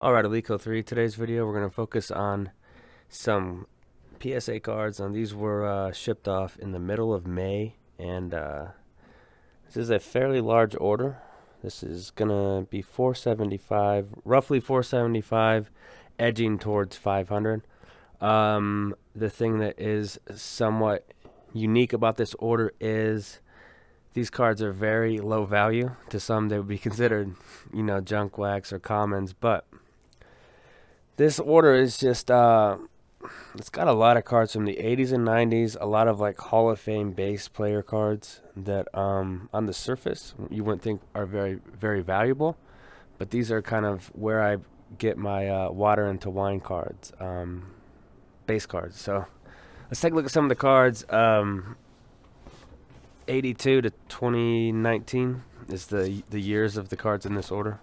Alright, Alico 3, today's video we're going to focus on some PSA cards, and these were shipped off in the middle of May, and this is a fairly large order. This is going to be 475, roughly 475, edging towards 500. The thing that is somewhat unique about this order is these cards are very low value. To some, they would be considered, junk wax or commons, but this order is just, it's got a lot of cards from the 80s and 90s, a lot of like Hall of Fame bass player cards that on the surface you wouldn't think are very, very valuable. But these are kind of where I get my water into wine cards, base cards. So let's take a look at some of the cards. 82 to 2019 is the years of the cards in this order.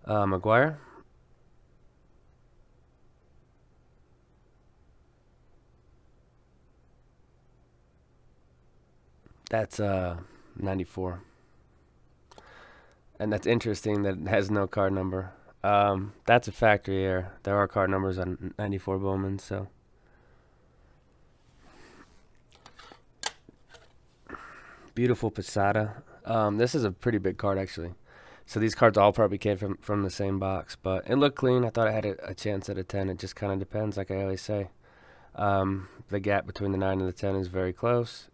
McGuire. That's 94. And that's interesting that it has no card number. That's a factory error. There are card numbers on 94 Bowman, so. Beautiful Posada. This is a pretty big card, actually. So these cards all probably came from the same box, but it looked clean. I thought I had a chance at a 10. It just kind of depends, like I always say. The gap between the 9 and the 10 is very close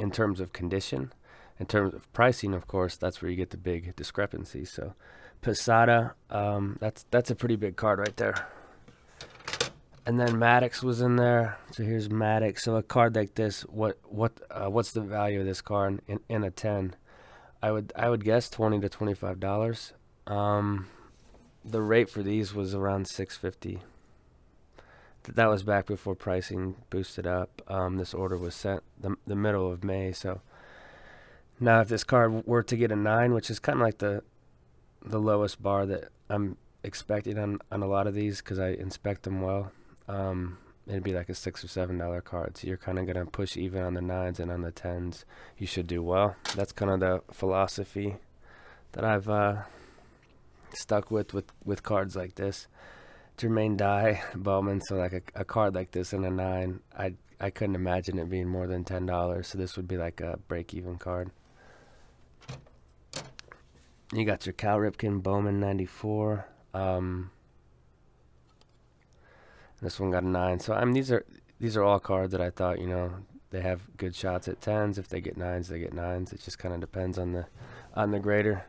in terms of condition. In terms of pricing, of course, that's where you get the big discrepancy. So Posada, that's a pretty big card right there. And then Maddox was in there. So here's Maddox. So a card like this, what's the value of this card in a 10? I would guess $20 to $25. The rate for these was around $6.50. That was back before pricing boosted up. This order was sent the middle of May. So now if this card were to get a 9, which is kind of like the lowest bar that I'm expecting on a lot of these because I inspect them well, it'd be like a $6 or $7 card. So you're kind of gonna push even on the 9s, and on the 10s you should do well. That's kind of the philosophy that I've stuck with cards like this. Jermaine Dye, Bowman. So like a card like this in a 9, I couldn't imagine it being more than $10. So this would be like a break-even card. You got your Cal Ripken Bowman 94. This one got a 9. So I mean, these are all cards that I thought, they have good shots at 10s. If they get 9s, they get 9s. It just kind of depends on the grader.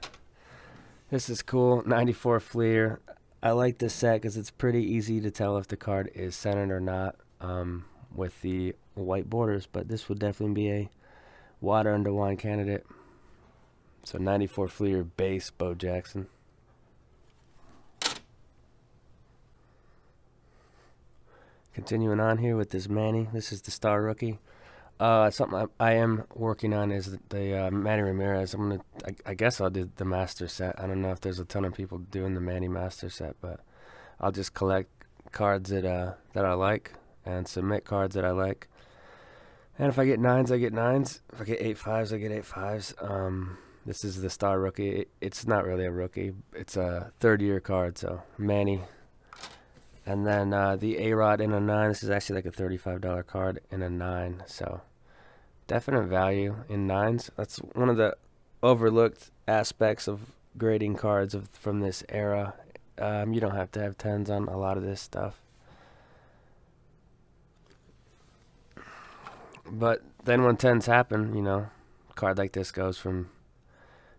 This is cool. 94 Fleer. I like this set because it's pretty easy to tell if the card is centered or not, with the white borders. But this would definitely be a water under wine candidate. So 94 Fleer base Bo Jackson. Continuing on here with this Manny. This is the Star Rookie. Something I am working on is the Manny Ramirez. I guess I'll do the Master set. I don't know if there's a ton of people doing the Manny Master set, but I'll just collect cards that I like and submit cards that I like. And if I get 9s, I get 9s. If I get 8.5s, I get 8.5s. This is the Star Rookie. It's not really a rookie. It's a third-year card, so Manny. And then the A-Rod in a 9. This is actually like a $35 card in a 9. So definite value in 9s. That's one of the overlooked aspects of grading cards from this era. You don't have to have 10s on a lot of this stuff. But then when 10s happen, a card like this goes from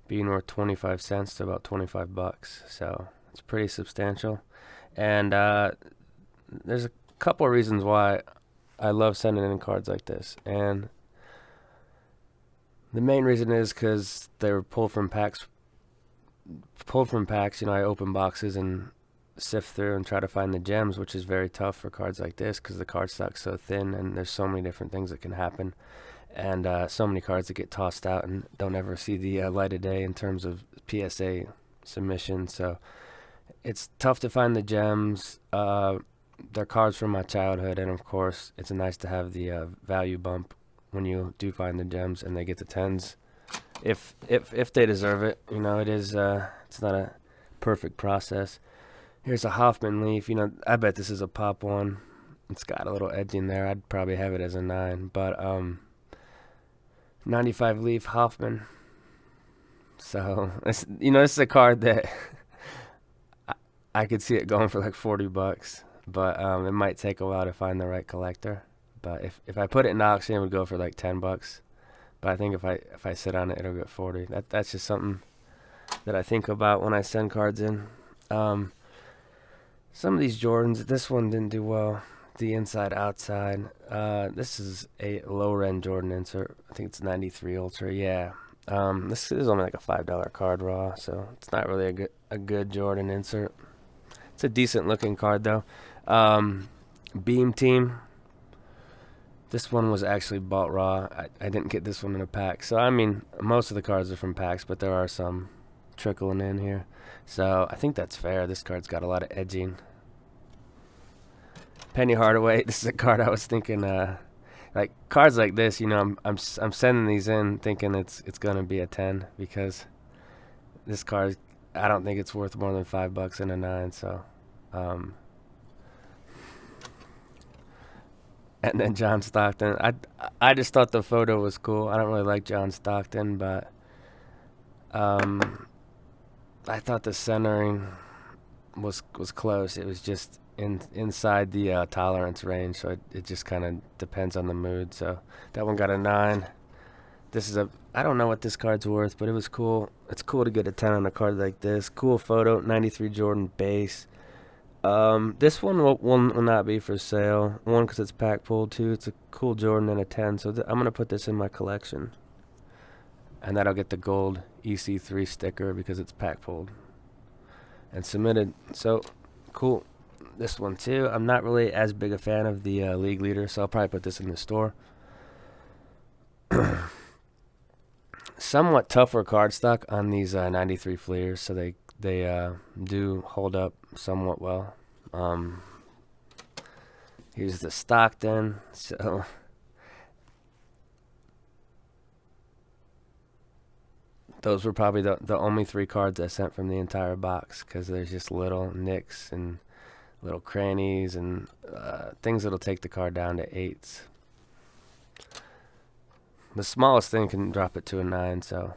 being worth 25 cents to about $25. So it's pretty substantial. And there's a couple of reasons why I love sending in cards like this. And the main reason is because they were pulled from packs. I open boxes and sift through and try to find the gems, which is very tough for cards like this because the card stock's so thin and there's so many different things that can happen. And so many cards that get tossed out and don't ever see the light of day in terms of PSA submission, so it's tough to find the gems. They're cards from my childhood, and of course, it's nice to have the value bump when you do find the gems and they get the 10s. If they deserve it, you know, it's not a perfect process. Here's a Hoffman leaf. You know, I bet this is a pop one. It's got a little edging there. I'd probably have it as a 9, but 95 leaf Hoffman. So this is a card that I could see it going for like $40, but it might take a while to find the right collector. But if I put it in auction, it would go for like $10. But I think if I sit on it, it'll get 40. That's just something that I think about when I send cards in. Some of these Jordans, this one didn't do well. The inside outside. This is a lower end Jordan insert. I think it's 93 Ultra. Yeah. This is only like a $5 card raw, so it's not really a good Jordan insert. It's a decent looking card though. Beam Team. This one was actually bought raw. I didn't get this one in a pack. So I mean, most of the cards are from packs, but there are some trickling in here. So I think that's fair. This card's got a lot of edging. Penny Hardaway. This is a card I was thinking. Like cards like this, you know, I'm sending these in thinking it's gonna be a 10 because this card, I don't think it's worth more than $5 in a 9. So, and then John Stockton. I just thought the photo was cool. I don't really like John Stockton, but I thought the centering was close. It was just inside the tolerance range, so it just kind of depends on the mood. So that one got a 9. This is I don't know what this card's worth, but it was cool. It's cool to get a 10 on a card like this. Cool photo, 93 Jordan base. This one will not be for sale. One, because it's pack pulled. Two, it's a cool Jordan and a 10. So I'm going to put this in my collection. And that'll get the gold EC3 sticker because it's pack pulled. And submitted. So, cool. This one too. I'm not really as big a fan of the league leader, so I'll probably put this in the store. Somewhat tougher cardstock on these 93 Fleers, so they do hold up somewhat well. Here's the Stockton. So those were probably the only 3 cards I sent from the entire box, because there's just little nicks and little crannies and things that'll take the card down to 8s. The smallest thing can drop it to a 9. So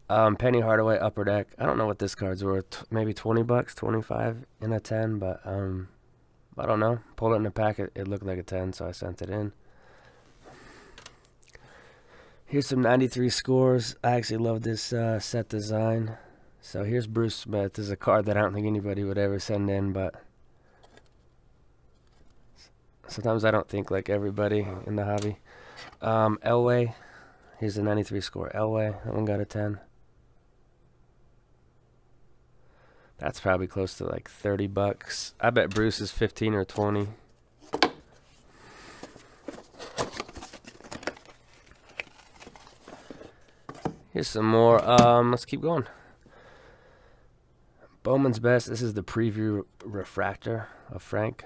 Penny Hardaway Upper Deck. I don't know what this card's worth. Maybe $20, 25 in a 10, but I don't know. Pulled it in a pack. It looked like a 10, so I sent it in. Here's some 93 scores. I actually love this set design. So here's Bruce Smith. This is a card that I don't think anybody would ever send in, but sometimes I don't think like everybody in the hobby. Elway. Here's the 93 score. Elway. That one got a 10. That's probably close to like $30. I bet Bruce is 15 or 20. Here's some more. Let's keep going. Bowman's Best. This is the preview refractor of Frank.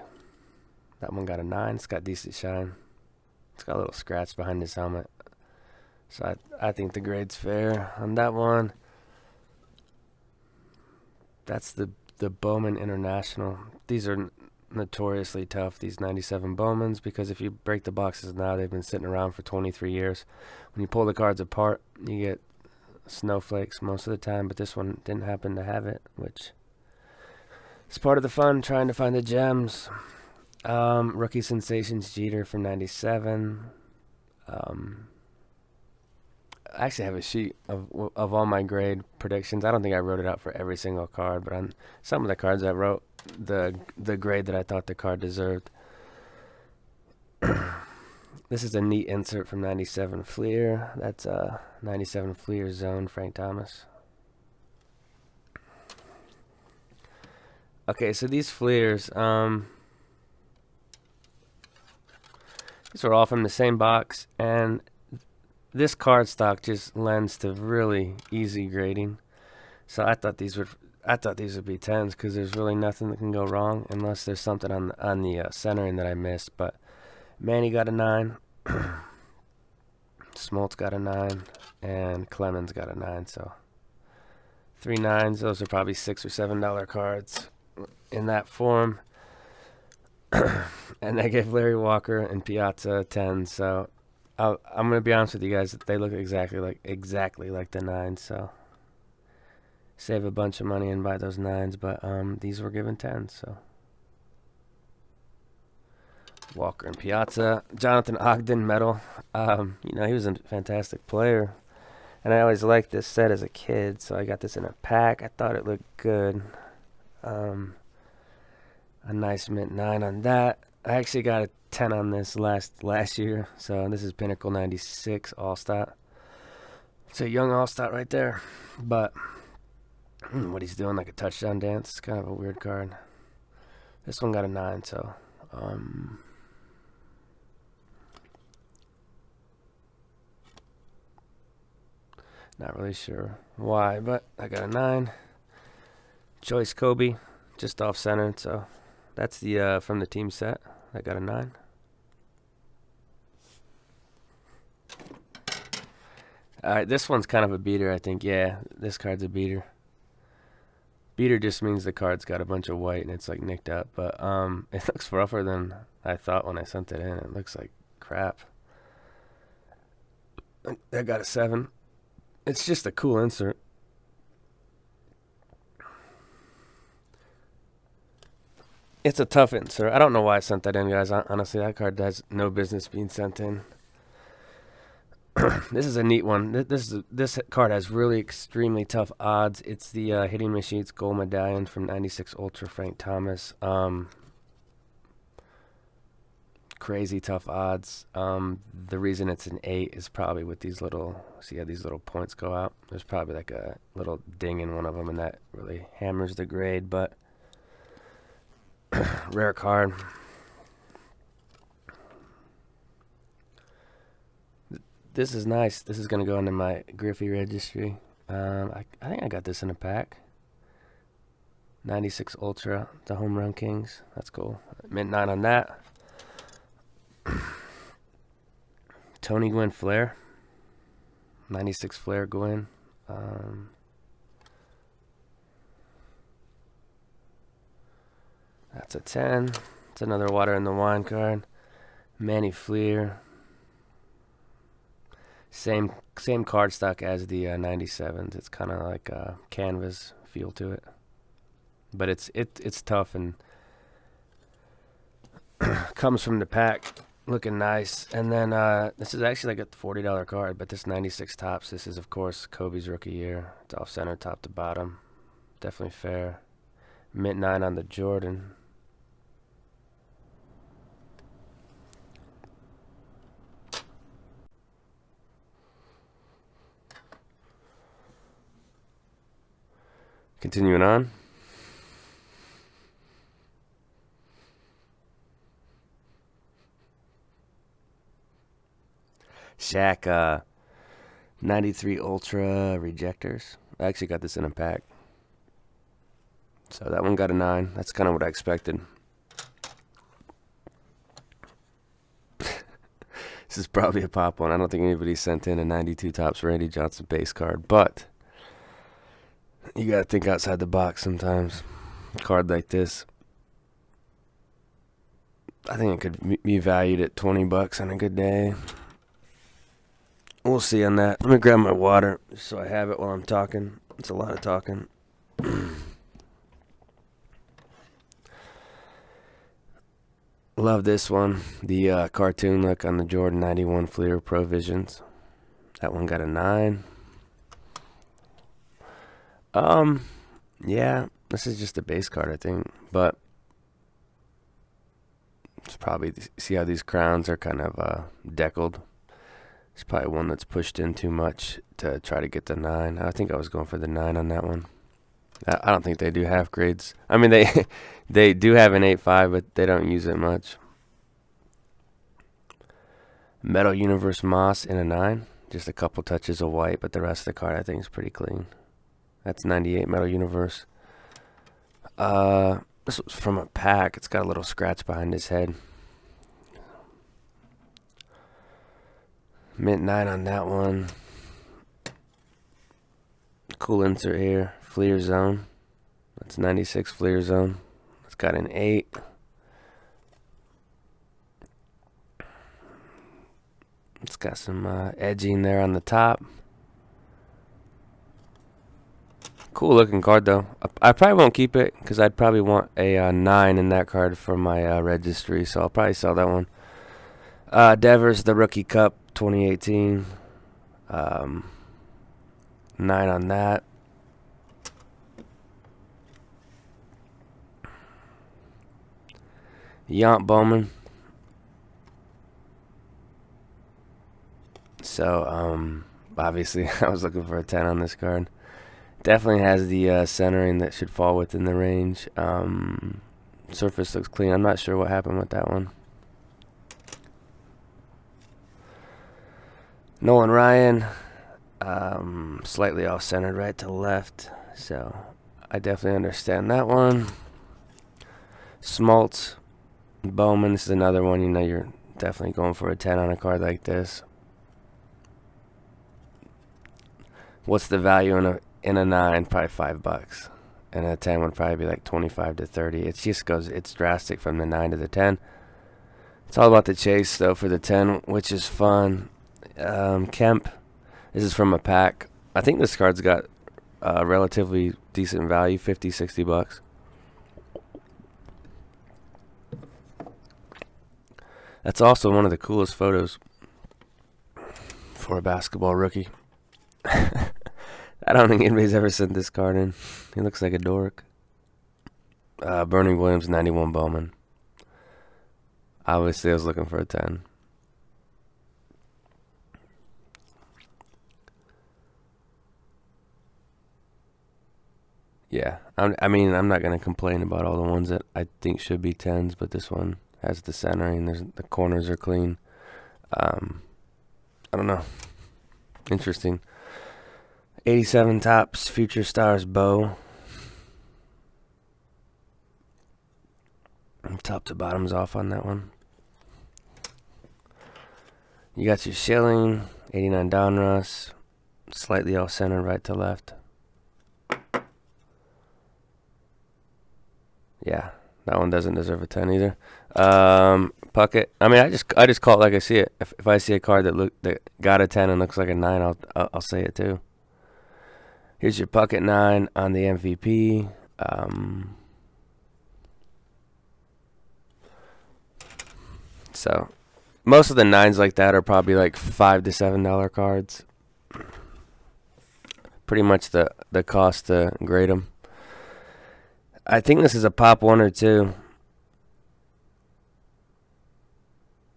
That one got a 9. It's got decent shine. It's got a little scratch behind his helmet. So I think the grade's fair on that one. That's the Bowman International. These are notoriously tough, these 97 Bowmans, because if you break the boxes now, they've been sitting around for 23 years. When you pull the cards apart, you get snowflakes most of the time, but this one didn't happen to have it, which is part of the fun, trying to find the gems. Rookie Sensations Jeter from 97. I actually have a sheet of all my grade predictions. I don't think I wrote it out for every single card, but on some of the cards I wrote the grade that I thought the card deserved. This is a neat insert from 97 Fleer. That's 97 Fleer Zone Frank Thomas. Okay, so these Fleers, these are all from the same box, and this card stock just lends to really easy grading. So I thought these would be 10s because there's really nothing that can go wrong unless there's something on the centering that I missed. But Manny got a 9, Smoltz got a 9, and Clemens got a 9. So 3 9s. Those are probably $6 or $7 cards in that form. And I gave Larry Walker and Piazza 10. So I'm gonna be honest with you guys. They look exactly like the 9s. So save a bunch of money and buy those 9s. But these were given 10s. So Walker and Piazza. Jonathan Ogden metal. He was a fantastic player. And I always liked this set as a kid, so I got this in a pack. I thought it looked good. A nice mint 9 on that. I actually got a 10 on this last year. So this is Pinnacle 96 All-Star. It's a young All-Star right there. But what he's doing, like a touchdown dance, it's kind of a weird card. This one got a 9, so not really sure why, but I got a 9. Choice Kobe, just off center, so that's the from the team set. I got a 9. Alright, this one's kind of a beater, I think. Yeah, this card's a beater. Beater just means the card's got a bunch of white and it's like nicked up, but it looks rougher than I thought when I sent it in. It looks like crap. I got a 7. It's just a cool insert. It's a tough insert. I don't know why I sent that in, guys. Honestly, that card has no business being sent in. This is a neat one. This card has really extremely tough odds. It's the Hitting Machines Gold Medallion from 96 Ultra Frank Thomas. Crazy tough odds. The reason it's an 8 is probably with these little, see how these little points go out? There's probably like a little ding in one of them, and that really hammers the grade, but rare card. This is nice. This is going to go into my Griffey registry. I think I got this in a pack. 96 Ultra, the Home Run Kings. That's cool. Mint 9 on that. Tony Gwynn Fleer. 96 Fleer Gwynn. That's a 10. It's another Water in the Wine card. Manny Fleer. Same card stock as the 97s. It's kind of like a canvas feel to it, but it's tough and comes from the pack, looking nice. And then this is actually like a $40 card, but this 96 Topps. This is of course Kobe's rookie year. It's off center, top to bottom, definitely fair. Mint 9 on the Jordan. Continuing on. Shaq 93 Ultra Rejectors. I actually got this in a pack. So that one got a 9. That's kind of what I expected. This is probably a pop one. I don't think anybody sent in a 92 Topps Randy Johnson base card, but you gotta think outside the box sometimes. A card like this, I think it could be valued at $20 on a good day. We'll see on that. Let me grab my water so I have it while I'm talking. It's a lot of talking. Love this one. The cartoon look on the Jordan 91 Fleer Pro Visions. That one got a 9. Yeah, this is just a base card, I think, but it's probably, see how these crowns are kind of deckled. It's probably one that's pushed in too much to try to get the 9. I think I was going for the 9 on that one. I don't think they do half grades. I mean, they do have an 8.5, but they don't use it much. Metal Universe Moss in a 9. Just a couple touches of white, but the rest of the card I think is pretty clean. That's 98 Metal Universe. This was from a pack. It's got a little scratch behind his head. Mint 9 on that one. Cool insert here. Fleer Zone. That's 96 Fleer Zone. It's got an 8. It's got some edging there on the top. Cool looking card though. I probably won't keep it because I'd probably want a 9 in that card for my registry, so I'll probably sell that one. Devers, the Rookie Cup 2018. 9 on that. Bowman. So, obviously, I was looking for a 10 on this card. Definitely has the centering that should fall within the range. Surface looks clean. I'm not sure what happened with that one. Nolan Ryan, slightly off-centered right to left. So, I definitely understand that one. Smoltz, Bowman. This is another one. You know, you're definitely going for a 10 on a card like this. What's the value in a 9? Probably $5. And a 10 would probably be like 25 to 30. It just goes, it's drastic from the 9 to the 10. It's all about the chase though for the 10, which is fun. Kemp, this is from a pack. I think this card's got relatively decent value, 50, 60 bucks. That's also one of the coolest photos for a basketball rookie. I don't think anybody's ever sent this card in. He looks like a dork. Bernie Williams, 91 Bowman. Obviously, I was looking for a 10. Yeah, I mean, I'm not going to complain about all the ones that I think should be 10s, but this one has the centering. The corners are clean. I don't know. Interesting. 87 Topps Future Stars Bow. Top to bottom's off on that one. You got your Schilling, 89 Donruss, slightly off center, right to left. Yeah, that one doesn't deserve a 10 either. Puckett. I mean, I just call it like I see it. If I see a card that got a 10 and looks like a 9, I'll say it too. Here's your Puckett 9 on the MVP. So most of the 9s like that are probably like $5 to $7 cards. Pretty much the cost to grade them. I think this is a pop 1 or 2.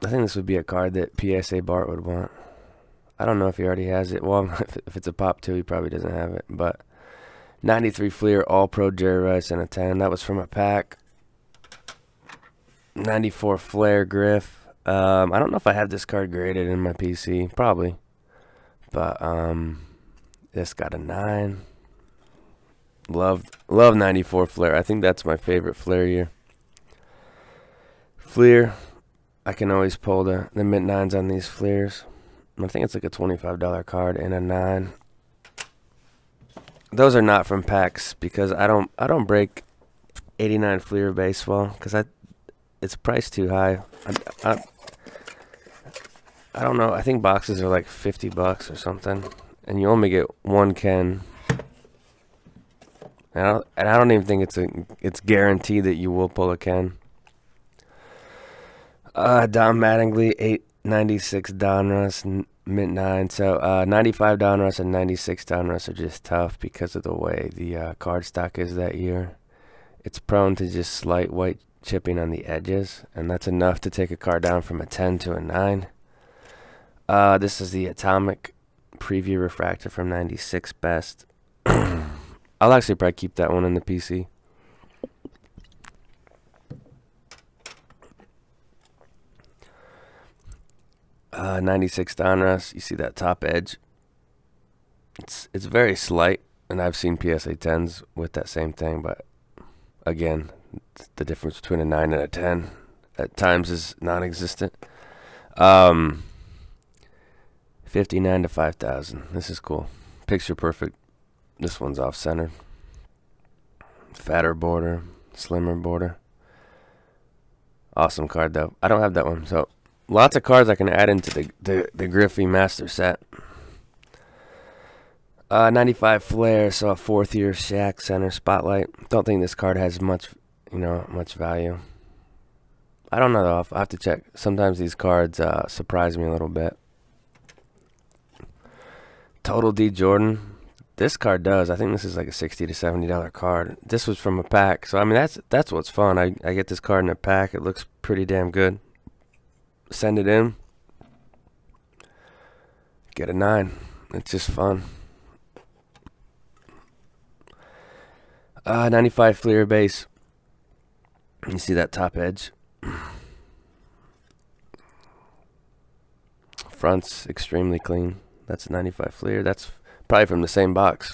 I think this would be a card that PSA Bart would want. I don't know if he already has it. Well, if it's a pop 2, he probably doesn't have it. But 93 Fleer, All-Pro Jerry Rice, and a 10. That was from a pack. 94 Flair Griff. I don't know if I have this card graded in my PC. Probably. But this got a 9. Love 94 Flair. I think that's my favorite Flair year. Fleer. I can always pull the mint 9s on these Fleers. I think it's like a $25 card and a 9. Those are not from packs because I don't break 89 Fleer baseball because it's priced too high. I don't know. I think boxes are like $50 or something, and you only get one Ken. And I don't even think it's guaranteed that you will pull a Ken. Don Mattingly, 896 Donruss, mint 9. So 95 Donruss and 96 Donruss are just tough because of the way the card stock is that year. It's prone to just slight white chipping on the edges, and that's enough to take a card down from a 10 to a 9. This is the Atomic Preview Refractor from 96 Best. I'll actually probably keep that one in the PC. '96 Donruss. You see that top edge? It's very slight. And I've seen PSA 10s with that same thing, but again, the difference between a 9 and a 10 at times is non-existent. 59 to 5,000. This is cool. Picture perfect. This one's off-centered. Fatter border, slimmer border. Awesome card, though. I don't have that one, so lots of cards I can add into the Griffey Master set. 95 Fleer, so a 4th year Shaq center spotlight. Don't think this card has much value. I don't know though. I'll have to check. Sometimes these cards surprise me a little bit. Total D Jordan. This card does. I think this is like a $60 to $70 card. This was from a pack, so I mean that's what's fun. I get this card in a pack. It looks pretty damn good. Send it in. Get a 9. It's just fun. 95 Fleer base. You see that top edge? Front's extremely clean. That's 95 Fleer. That's probably from the same box.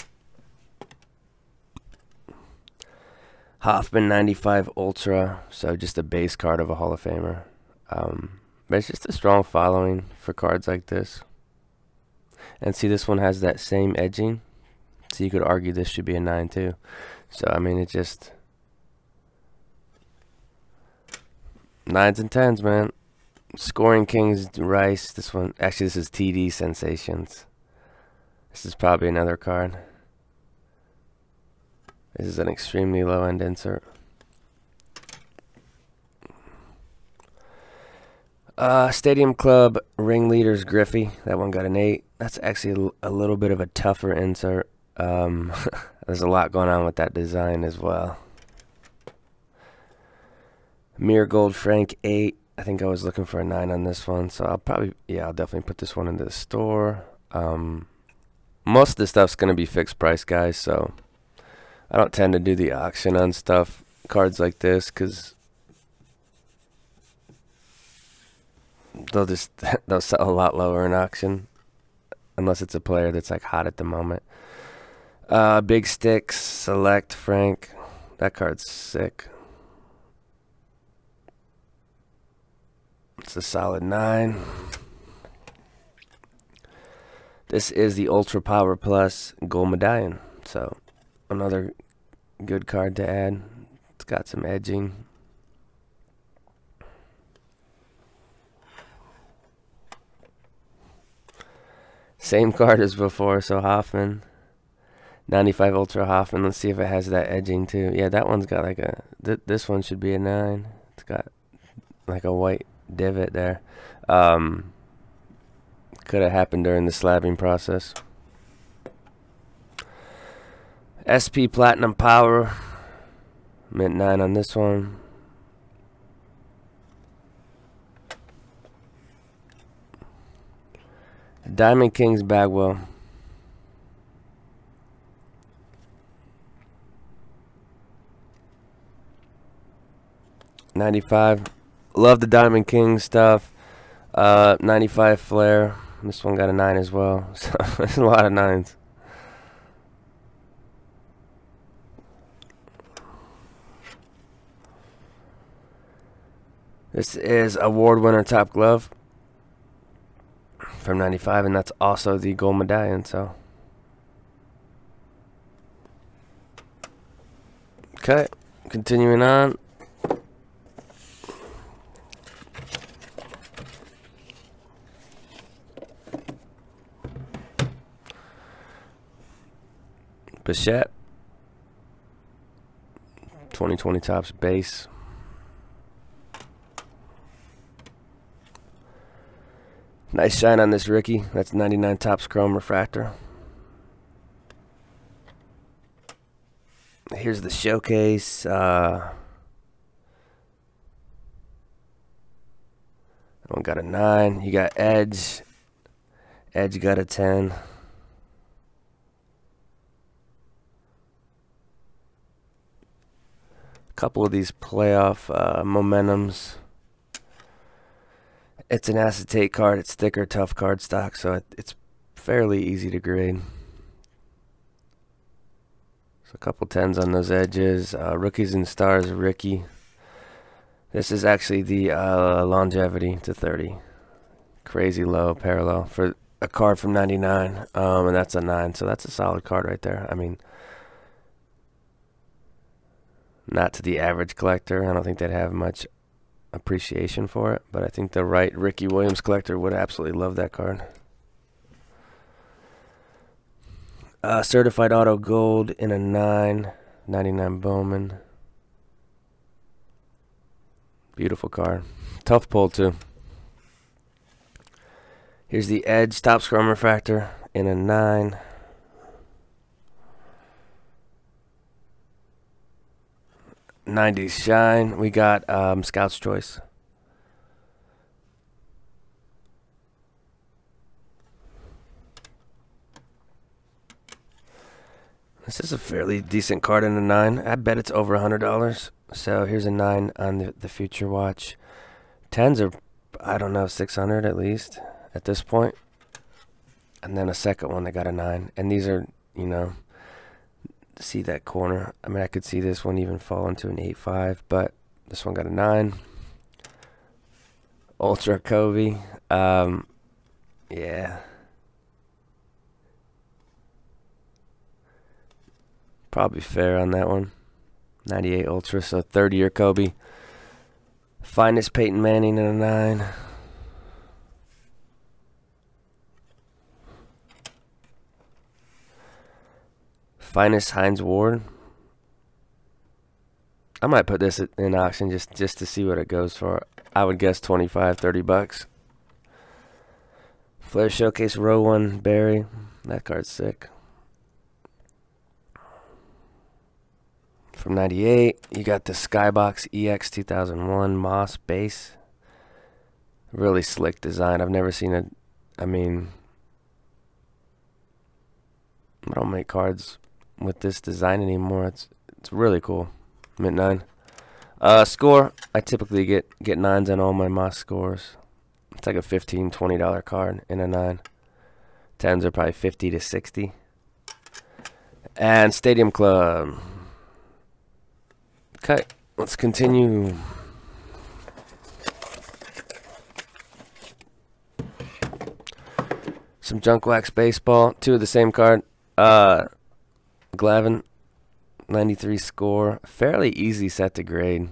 Hoffman 95 Ultra. So just a base card of a Hall of Famer. But it's just a strong following for cards like this. And see, this one has that same edging. So you could argue this should be a 9 too. So, I mean, it just... 9s and 10s, man. Scoring Kings, Rice. This one... Actually, this is TD Sensations. This is probably another card. This is an extremely low-end insert. Stadium Club Ringleaders Griffey. That one got an 8. That's actually a little bit of a tougher insert. There's a lot going on with that design as well. Mirror Gold Frank 8. I think I was looking for a 9 on this one, so I'll definitely put this one into the store. Most of the stuff's going to be fixed price, guys, so I don't tend to do the auction on stuff, cards like this, because they'll sell a lot lower in auction, unless it's a player that's like hot at the moment. Big Sticks, Select Frank. That card's sick. It's a solid 9. This is the Ultra Power Plus Gold Medallion. So, another good card to add. It's got some edging. Same card as before, so Hoffman. 95 Ultra Hoffman. Let's see if it has that edging too. Yeah, that one's got like a... this one should be a 9. It's got like a white divot there. Could have happened during the slabbing process. SP Platinum Power. Mint 9 on this one. Diamond Kings Bagwell. $95. Love the Diamond King stuff. 95 Flair. This one got a 9 as well. So there's a lot of 9s. This is award winner Top Glove from 95, and that's also the gold medallion. So okay, continuing on. Bichette 2020 Topps base. Nice shine on this rookie. That's 99 Topps Chrome Refractor. Here's the showcase. That one got a 9. You got Edge. Edge got a 10. Couple of these playoff momentums. It's an acetate card. It's thicker, tough card stock, so it's fairly easy to grade. So a couple 10s on those edges. Rookies and Stars, Ricky. This is actually the longevity to 30. Crazy low parallel for a card from 99. And that's a 9. So that's a solid card right there. I mean, not to the average collector. I don't think they'd have much appreciation for it. But I think the right Ricky Williams collector would absolutely love that card. Certified Auto Gold in a 9. 99 Bowman. Beautiful card. Tough pull, too. Here's the Edge Top Scrum Refractor in a 9. '90s Shine. We got Scout's Choice. This is a fairly decent card in a 9. I bet it's over $100. So here's a 9 on the Future Watch. 10s are, I don't know, 600 at least at this point. And then a second one that got a 9. And these are, you know, see that corner. I mean, I could see this one even fall into an 8.5, but this one got a 9. Ultra Kobe. Yeah. Probably fair on that one. 98 Ultra, so 30-year Kobe. Finest Peyton Manning in a 9. Finest Hines Ward. I might put this in auction just to see what it goes for. I would guess $25-30. Fleer Showcase Row 1 Barry. That card's sick. From 98, you got the Skybox EX 2001 Moss base. Really slick design. I've never seen it. I mean, I don't make cards with this design anymore. It's really cool. Mint 9. Score. I typically get 9s on all my Moss scores. It's like a $15-20 card in a 9. 10s are probably 50 to 60. And Stadium Club. Okay, let's continue. Some Junk Wax Baseball. 2 of the same card. Glavin, 93 score. Fairly easy set to grade.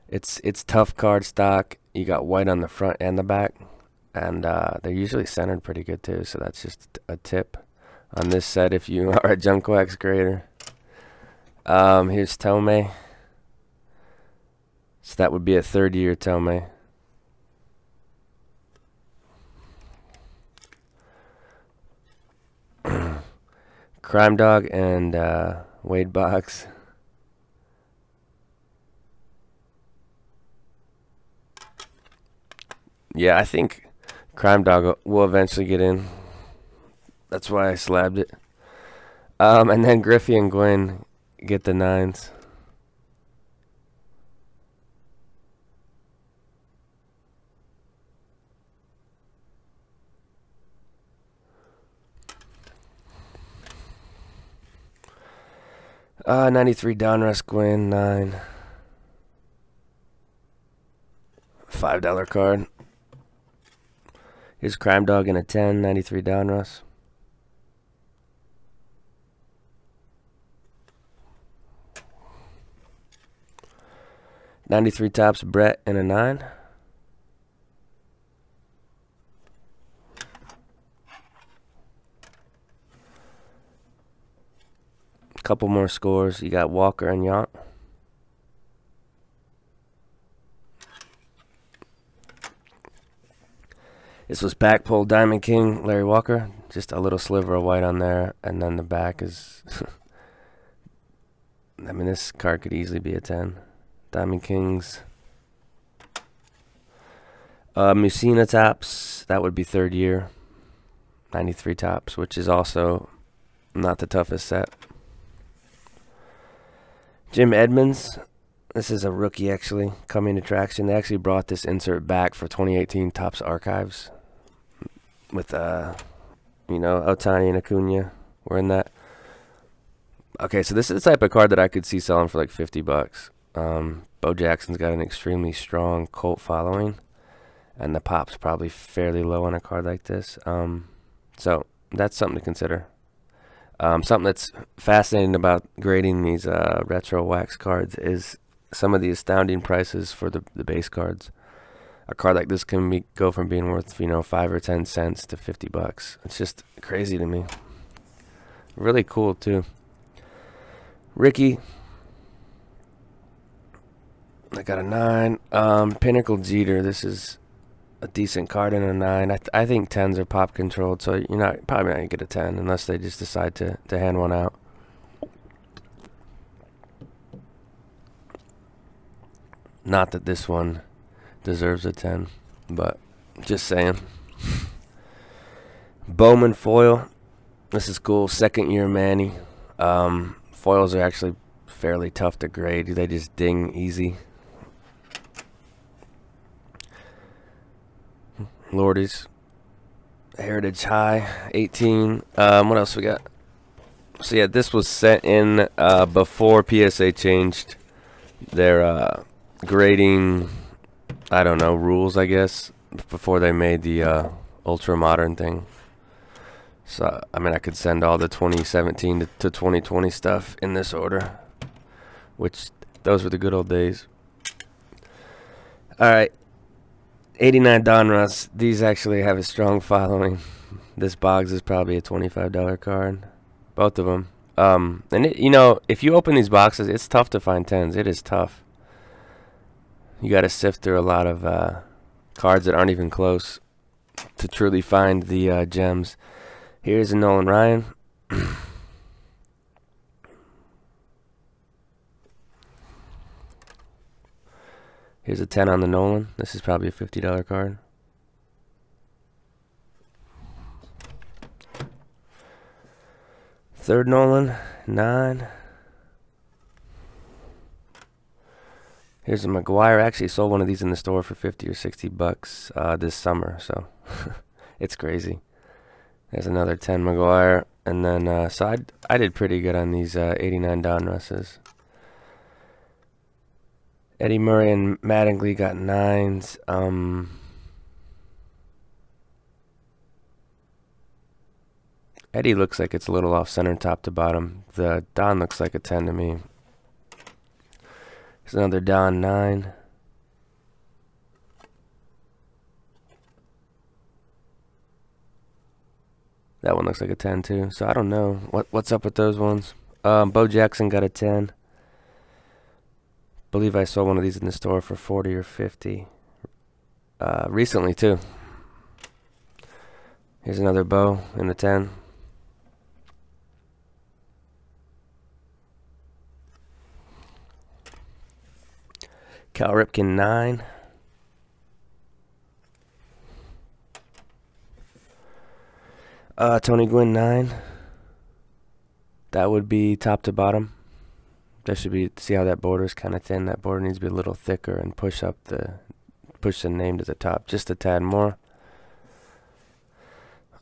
It's tough card stock. You got white on the front and the back. And they're usually centered pretty good too. So that's just a tip on this set if you are a Junk Wax grader. Here's Tomei. So that would be a 3rd-year Tomei. Crime Dog and Wade Boggs. Yeah, I think Crime Dog will eventually get in. That's why I slabbed it. And then Griffey and Gwen get the 9s. '93 Donruss Gwen 9. $5 card. Here's Crime Dog in a 10. '93 Donruss. '93 Topps Brett in a 9. Couple more scores. You got Walker and Yount. This was back pull Diamond King Larry Walker. Just a little sliver of white on there, and then the back is. I mean, this card could easily be a 10. Diamond Kings. Musina Topps. That would be 3rd year. '93 Topps, which is also not the toughest set. Jim Edmonds. This is a rookie, actually, coming attraction. They actually brought this insert back for 2018 Topps Archives with, Otani and Acuna were in that. Okay, so this is the type of card that I could see selling for like 50 bucks. Bo Jackson's got an extremely strong cult following, and the pop's probably fairly low on a card like this. So that's something to consider. Something that's fascinating about grading these retro wax cards is some of the astounding prices for the base cards. A card like this can go from being worth 5 or 10 cents to 50 bucks. It's just crazy to me. Really cool too. Ricky, I got a 9. Pinnacle Jeter, this is a decent card in a 9. I think 10s are pop controlled, so you're probably not gonna get a 10 unless they just decide to hand one out. Not that this one deserves a 10, but just saying. Bowman foil, this is cool. 2nd year Manny. Foils are actually fairly tough to grade. They just ding easy. Lordy's Heritage High 18. What else we got? So yeah, this was sent in before PSA changed their grading, I don't know, rules, I guess, before they made the ultra modern thing. So I mean, I could send all the 2017 to 2020 stuff in this order, which those were the good old days. All right. 89 Donruss. These actually have a strong following. This Boggs is probably a $25 card. Both of them. And if you open these boxes, it's tough to find 10s. It is tough. You got to sift through a lot of cards that aren't even close to truly find the gems. Here's a Nolan Ryan. Here's a 10 on the Nolan. This is probably a $50 card. Third Nolan, 9. Here's a McGuire. I actually sold one of these in the store for 50 or 60 bucks this summer, so it's crazy. There's another 10 McGuire, and then so I did pretty good on these 89 Donrusses. Eddie Murray and Mattingly got 9s. Eddie looks like it's a little off center top to bottom. The Don looks like a 10 to me. Here's another Don 9. That one looks like a 10 too. So I don't know what's up with those ones. Bo Jackson got a 10. Believe I saw one of these in the store for 40 or 50 recently too. Here's another Bo in the 10. Cal Ripken 9. Tony Gwynn 9. That would be top to bottom. That should be, see how that border is kind of thin. That border needs to be a little thicker and push the name to the top just a tad more.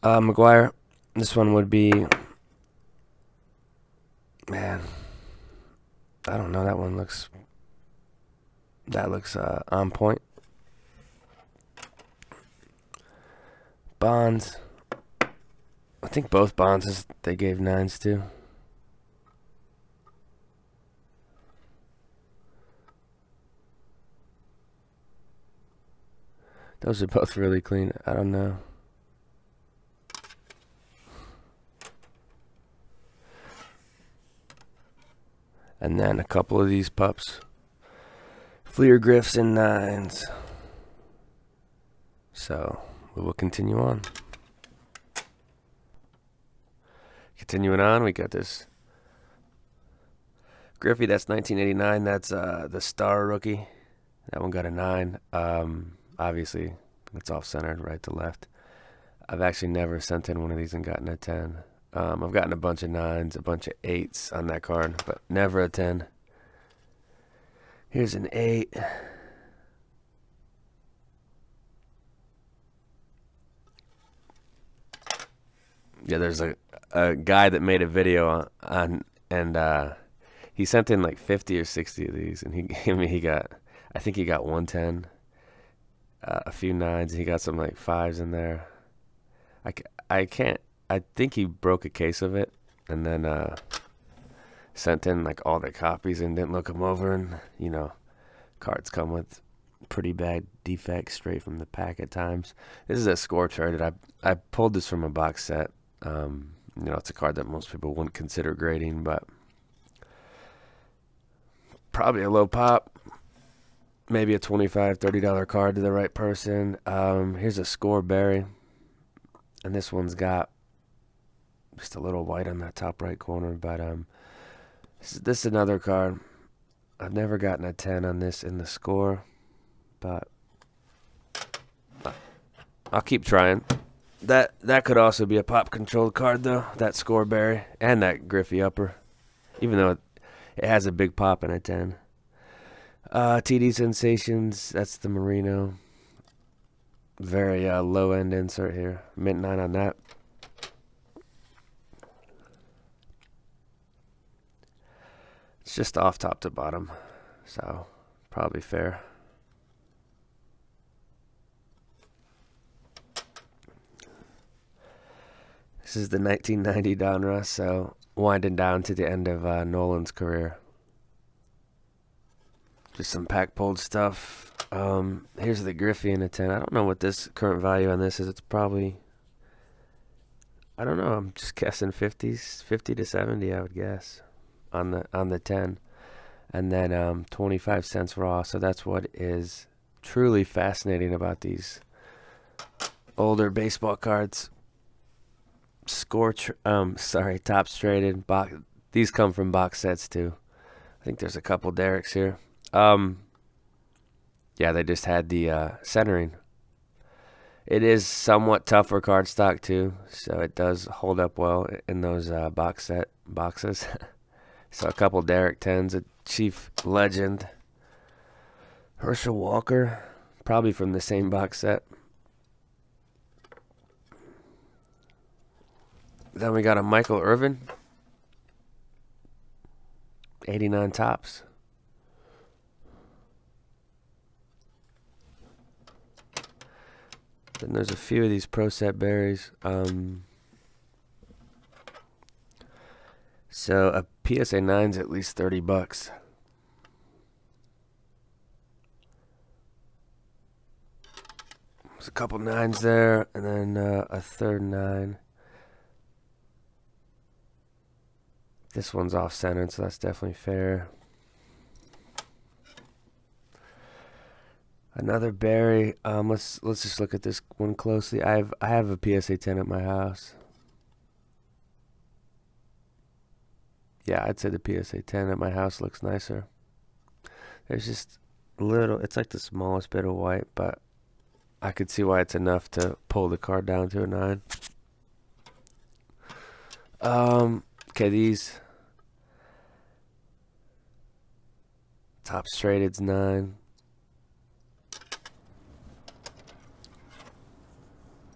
McGuire, this one would be, man, I don't know. That looks on point. Bonds, I think both Bonds they gave 9s to. Those are both really clean. I don't know. And then a couple of these pups. Fleer Griffs and 9s. So we will continue on. Continuing on, we got this Griffey. That's 1989. That's the Star rookie. That one got a 9. Obviously, it's off-centered, right to left. I've actually never sent in one of these and gotten a 10. I've gotten a bunch of 9s, a bunch of 8s on that card, but never a 10. Here's an 8. Yeah, there's a guy that made a video on and he sent in like 50 or 60 of these, and I think he got 110, a few nines, and he got some like fives in there. I can't. I think he broke a case of it, and then sent in like all the copies and didn't look them over, and cards come with pretty bad defects straight from the pack at times. This is a score chart. I pulled this from a box set. It's a card that most people wouldn't consider grading, but probably a low pop. Maybe a $25, $30 card to the right person. Here's a score berry, and this one's got just a little white on that top right corner, but this is another card. I've never gotten a 10 on this in the score, but I'll keep trying. That could also be a pop controlled card though. That score berry and that Griffey upper, even though it has a big pop and a 10. TD Sensations. That's the Merino. Very low end insert here. Mint 9 on that. It's just off top to bottom, so probably fair. This is the 1990 Donruss, so winding down to the end of Nolan's career. Just some pack pulled stuff. Here's the Griffey in a 10. I don't know what this current value on this is. It's probably, I don't know. I'm just guessing 50 to 70, I would guess, on the 10, and then 25 cents raw. So that's what is truly fascinating about these older baseball cards. Topps traded. These come from box sets too. I think there's a couple Derricks here. Yeah, they just had the centering. It is somewhat tougher cardstock too, so it does hold up well in those box set boxes. So a couple Derrick 10s, a Chief Legend, Herschel Walker, probably from the same box set. Then we got a Michael Irvin, 89 Topps. Then there's a few of these Pro Set berries. So a PSA 9's at least $30. There's a couple 9s there, and then a third 9. This one's off-centered, so that's definitely fair. Another berry. Let's just look at this one closely. I have a PSA 10 at my house. Yeah, I'd say the PSA 10 at my house looks nicer. There's just a little. It's like the smallest bit of white, but I could see why it's enough to pull the card down to a 9. Okay, these Topps Traded's 9.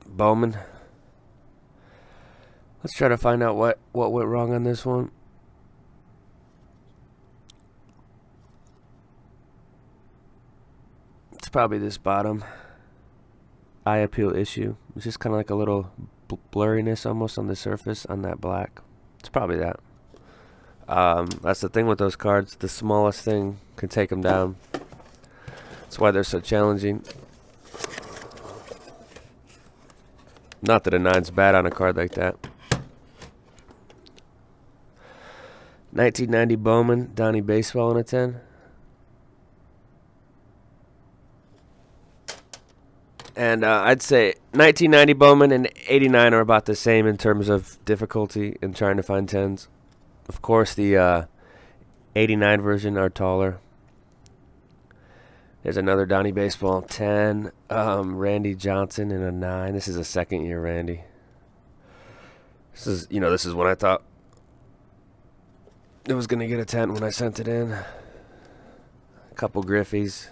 Bowman. Let's try to find out what went wrong on this one. It's probably this bottom eye appeal issue. It's just kind of like a little blurriness almost on the surface on that black. It's probably that. That's the thing with those cards. The smallest thing can take them down. That's why they're so challenging. Not that a 9's bad on a card like that. 1990 Bowman, Donnie Baseball in a 10. And I'd say 1990 Bowman and 89 are about the same in terms of difficulty in trying to find 10s. Of course, the 89 version are taller. There's another Donnie Baseball 10. Randy Johnson in a 9. This is a second year Randy. This is when I thought it was going to get a 10 when I sent it in. A couple Griffeys.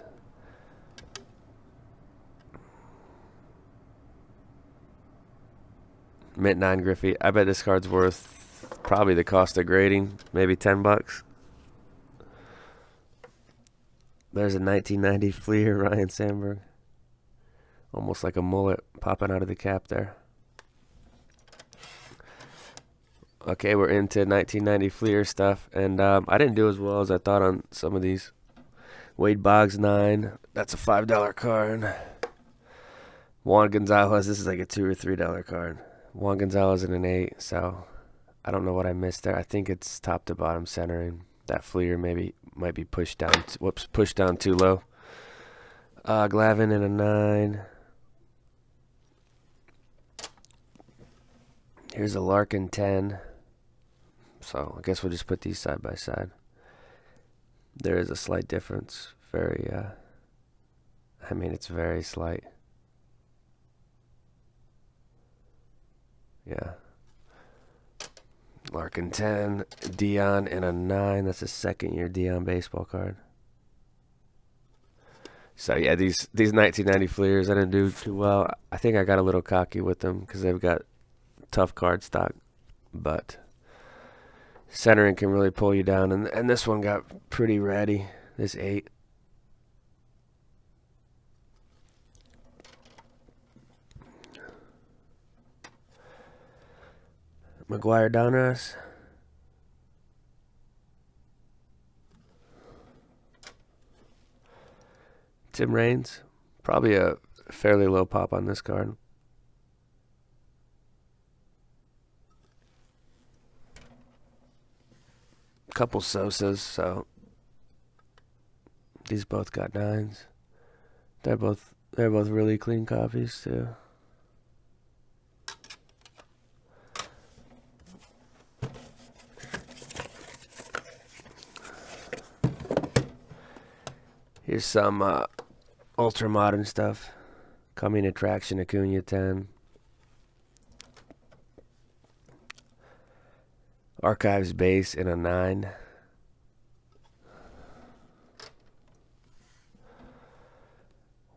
Mint 9 Griffey. I bet this card's worth Probably the cost of grading, maybe $10. There's a 1990 Fleer Ryan Sandberg. Almost like a mullet popping out of the cap there. Okay, we're into 1990 Fleer stuff, and I didn't do as well as I thought on some of these. Wade Boggs 9, that's a $5 card. Juan Gonzalez, this is like a $2 or $3 card. Juan Gonzalez in an 8, so I don't know what I missed there. I think it's top to bottom centering. That Fleer might be pushed down. Pushed down too low. Glavin in a 9. Here's a Larkin 10. So I guess we'll just put these side by side. There is a slight difference. It's very slight. Yeah. Larkin 10, Dion in a 9. That's a second-year Dion baseball card. So yeah, these 1990 Fleers, I didn't do too well. I think I got a little cocky with them because they've got tough card stock, but centering can really pull you down, and this one got pretty ratty. This 8. McGuire Donruss. Tim Raines. Probably a fairly low pop on this card. Couple Sosas, so these both got 9s. They're both really clean copies too. Here's some ultra modern stuff. Coming Attraction Acuna 10. Archives base in a 9.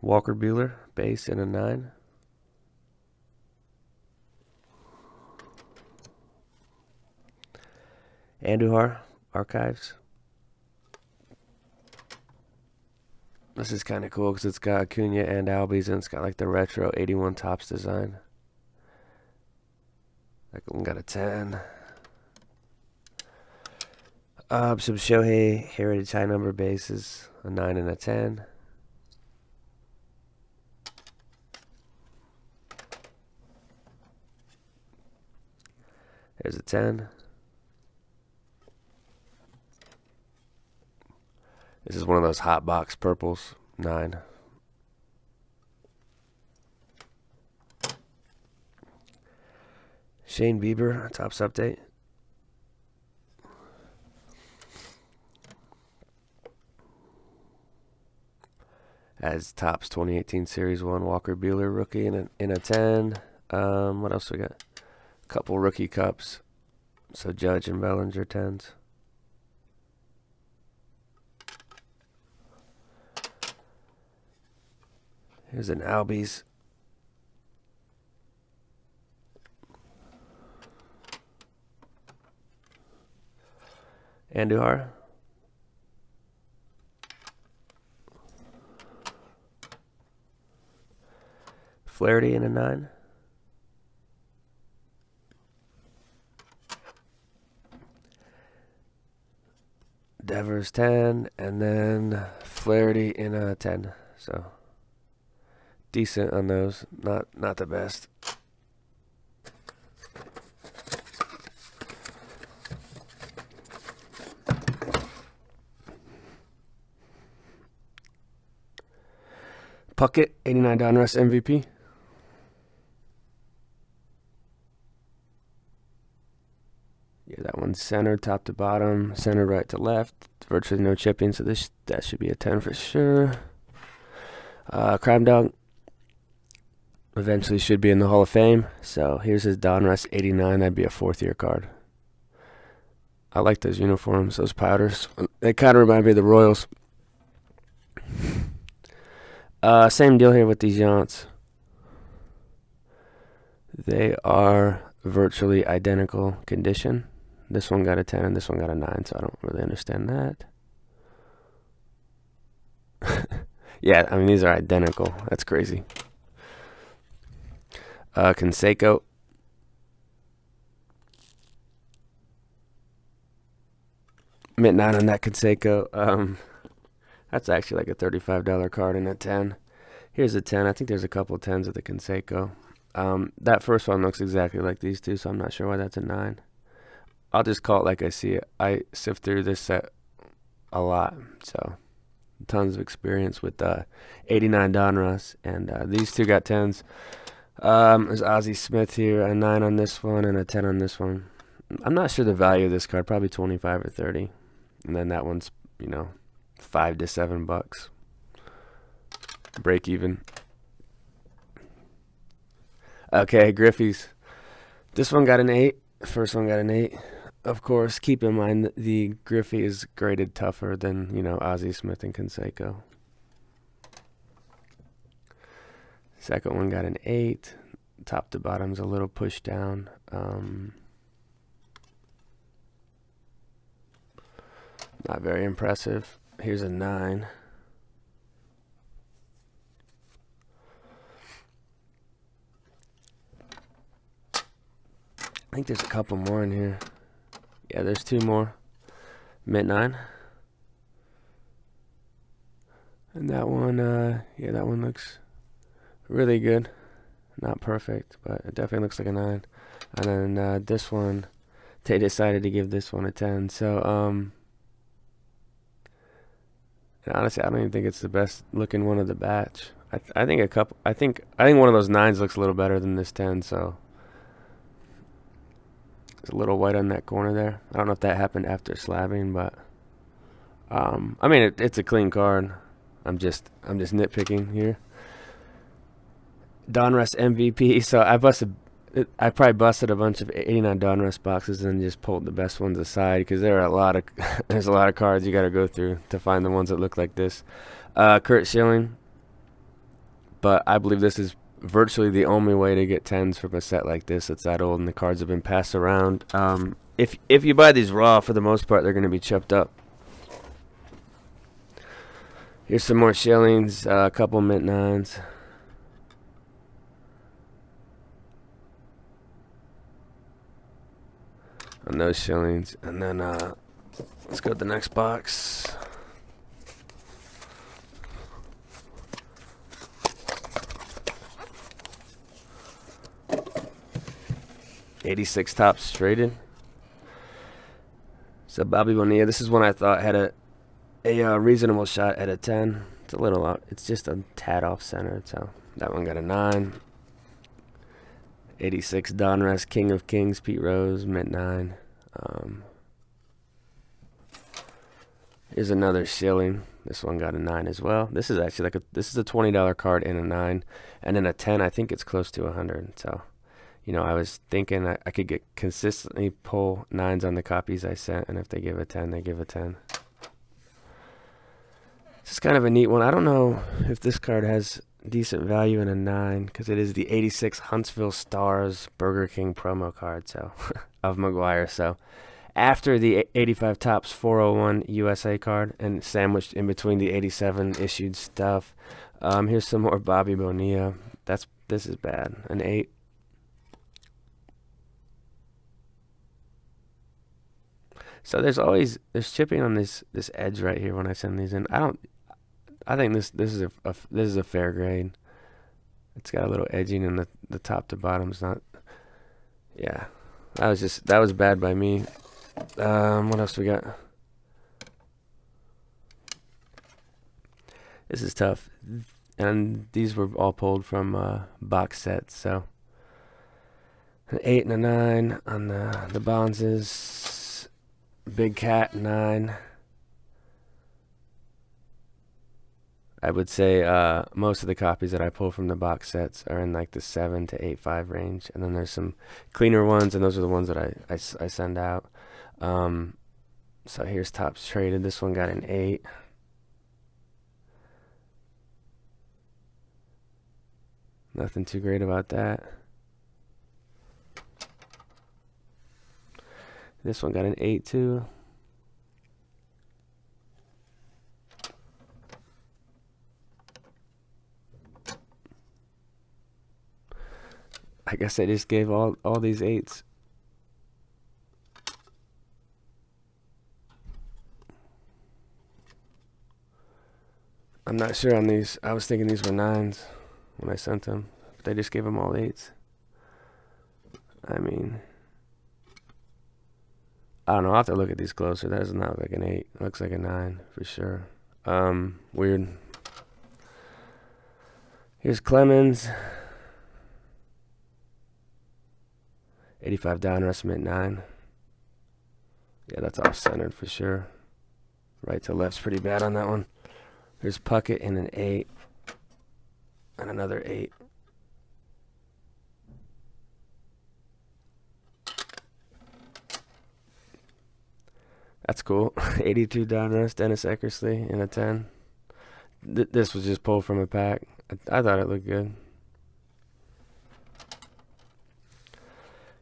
Walker Buehler base in a 9. Andujar Archives. This is kind of cool because it's got Acuna and Albies, and it's got like the retro 81 Topps design. That one got a 10. Some Shohei Heritage high number bases, a 9 and a 10. There's a 10. This is one of those hot box purples, 9. Shane Bieber, Topps update. As Topps 2018 Series 1 Walker Buehler rookie in a 10. What else we got? A couple rookie cups. So Judge and Bellinger 10s. Here's an Albies. Andujar. Flaherty in a 9. Devers 10, and then Flaherty in a 10. So decent on those, not the best. Puckett 89 Donruss MVP. Yeah, that one's centered top to bottom, centered right to left. Virtually no chipping, so that should be a 10 for sure. Crime Dog eventually should be in the Hall of Fame. So here's his Donruss 89. That'd be a 4th-year card. I like those uniforms, those powders. They kind of remind me of the Royals. Same deal here with these Giants. They are virtually identical condition. This one got a 10 and this one got a 9, so I don't really understand that. Yeah, I mean, these are identical. That's crazy. Conseco. Mint 9 on that Conseco. That's actually like a $35 card and a 10. Here's a 10. I think there's a couple 10s of the Conseco. That first one looks exactly like these two, so I'm not sure why that's a 9. I'll just call it like I see it. I sift through this set a lot, so tons of experience with 89 Donruss, and these two got 10s. There's Ozzie Smith here, a 9 on this one and a 10 on this one. I'm not sure the value of this card, probably 25 or 30. And then that one's, you know, $5 to $7. Break even. Okay, Griffey's. This one got an 8. First one got an 8. Of course, keep in mind that the Griffey is graded tougher than, you know, Ozzie Smith and Conseco. Second one got an 8. Top to bottom's a little pushed down. Not very impressive. Here's a 9. I think there's a couple more in here. Yeah, there's 2 more. Mint 9. And that one, yeah, that one looks really good. Not perfect, but it definitely looks like a 9. And then this one, they decided to give this one a 10. So, honestly, I don't even think it's the best looking one of the batch. I think one of those 9s looks a little better than this 10. So there's a little white on that corner there. I don't know if that happened after slabbing, but I mean it's a clean card. I'm just nitpicking here. Donruss MVP. So I probably busted a bunch of 89 Donruss boxes and just pulled the best ones aside because there are there's a lot of cards you got to go through to find the ones that look like this. Kurt Schilling, but I believe this is virtually the only way to get 10s from a set like this. It's that old and the cards have been passed around. If you buy these raw, for the most part, they're going to be chipped up. Here's some more Schillings, a couple mint 9s. On those Schillings, and then let's go to the next box. '86 Topps traded. So Bobby Bonilla, this is one I thought had a reasonable shot at a 10. It's a little out. It's just a tad off center, so that one got a 9. '86 Donruss, King of Kings, Pete Rose, mint 9. Here's another Schilling. This one got a 9 as well. This is actually this is a $20 card and a 9, and then a 10. I think it's close to 100. So, you know, I was thinking I could consistently pull 9s on the copies I sent, and if they give a 10, they give a 10. This is kind of a neat one. I don't know if this card has decent value in a 9 because it is the '86 Huntsville Stars Burger King promo card, so of McGuire. So after the '85 Topps 401 USA card and sandwiched in between the '87 issued stuff. Here's some more Bobby Bonilla. This is bad. An 8. So there's chipping on this edge right here when I send these in. I think this is a fair grade. It's got a little edging in the top to bottom's not. Yeah, that was bad by me. What else do we got? This is tough, and these were all pulled from box sets. So an 8 and a 9 on the Bonzes. Big Cat 9. I would say most of the copies that I pull from the box sets are in like the 7 to 8.5 range, and then there's some cleaner ones, and those are the ones that I send out. So here's Topps traded. This one got an 8. Nothing too great about that. This one got an 8 too. I guess I just gave all these 8s. I'm not sure on these. I was thinking these were 9s when I sent them. But they just gave them all 8s. I mean, I don't know. I'll have to look at these closer. That does not look like an 8. It looks like a 9 for sure. Weird. Here's Clemens. 85 Donruss, mint 9. Yeah, that's off-centered for sure. Right to left's pretty bad on that one. Here's Puckett in an 8. And another 8. That's cool. 82 Donruss, Dennis Eckersley in a 10. This was just pulled from a pack. I thought it looked good.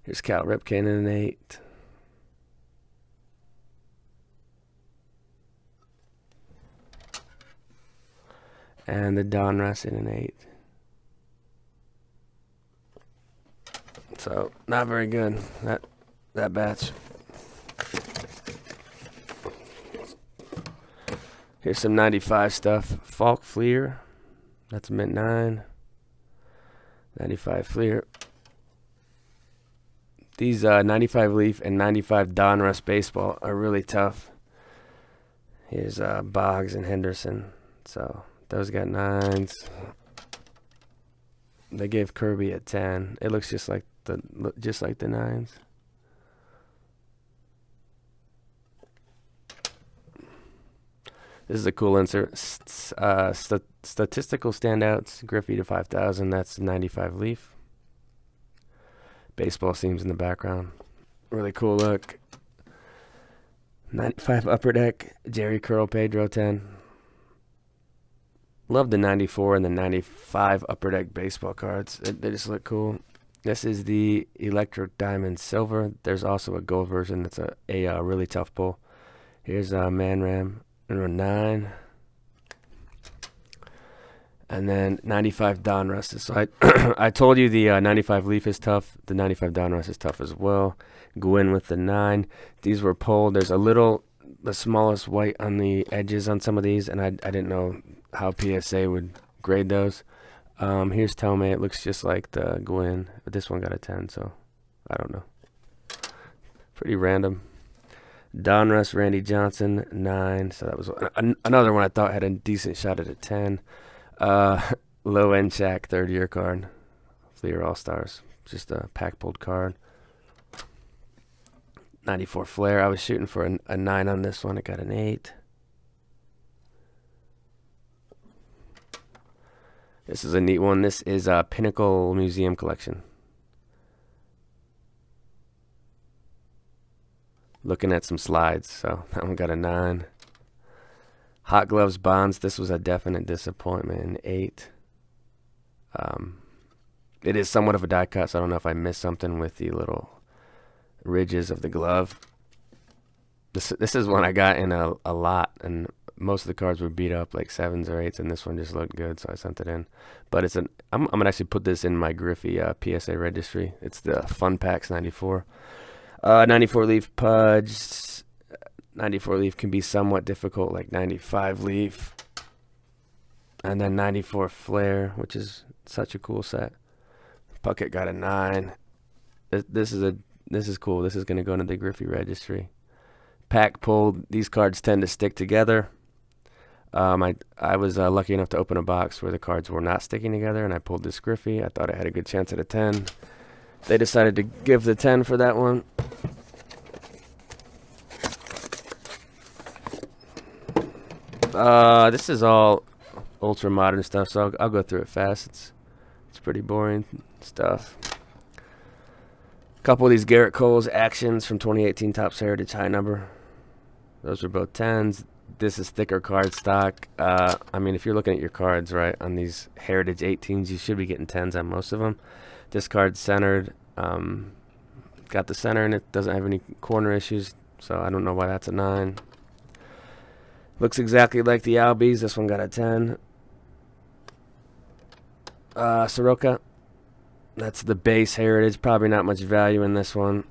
Here's Cal Ripken in an 8. And the Donruss in an 8. So, not very good, that batch. Here's some 95 stuff. Falk Fleer. That's mint 9. 95 Fleer. These 95 Leaf and 95 Donruss baseball are really tough. Here's Boggs and Henderson. So those got 9s. They gave Kirby a 10. It looks just like the 9s. This is a cool insert. Statistical standouts. Griffey to 5,000. That's 95 Leaf. Baseball seams in the background. Really cool look. 95 Upper Deck. Jerry Curl Pedro 10. Love the 94 and the 95 Upper Deck baseball cards. They just look cool. This is the Electric Diamond Silver. There's also a gold version that's a really tough pull. Here's Man Ram number 9. And then 95 Donruss. So I told you the 95 Leaf is tough. The 95 Donruss is tough as well. Gwynn with the 9. These were pulled. There's the smallest white on the edges on some of these, and I didn't know how PSA would grade those. Here's Tomei. It looks just like the Gwynn, but this one got a 10, so I don't know. Pretty random. Donruss, Randy Johnson, 9. So that was another one I thought had a decent shot at a 10. Low end Shaq, 3rd-year card. Fleer All-Stars. Just a pack pulled card. 94 Flair. I was shooting for a 9 on this one. It got an 8. This is a neat one. This is a Pinnacle Museum Collection. Looking at some slides. So that one got a 9. Hot Gloves Bonds. This was a definite disappointment. An 8. It is somewhat of a die cut, so I don't know if I missed something with the little ridges of the glove. This is one I got in a lot, and most of the cards were beat up like 7s or 8s, and this one just looked good, so I sent it in. But I'm gonna actually put this in my Griffey PSA registry. It's the Fun Packs 94. 94 Leaf Pudge. 94 Leaf can be somewhat difficult, like 95 Leaf. And then 94 Flair, which is such a cool set. Puckett got a 9. This is cool. This is going to go into the Griffey registry. Pack pulled. These cards tend to stick together. I was lucky enough to open a box where the cards were not sticking together, and I pulled this Griffey. I thought it had a good chance at a 10. They decided to give the 10 for that one. This is all ultra modern stuff, so I'll go through it fast. It's pretty boring stuff. A couple of these Garrett Cole's actions from 2018 Topps Heritage High Number. Those were both 10s. This is thicker card stock. I mean, if you're looking at your cards, right, on these Heritage 18s, you should be getting 10s on most of them. This card's centered. Kind got the center in it. Doesn't have any corner issues, so I don't know why that's a 9. Looks exactly like the Albies. This one got a 10. Soroka. That's the base Heritage. Probably not much value in this one.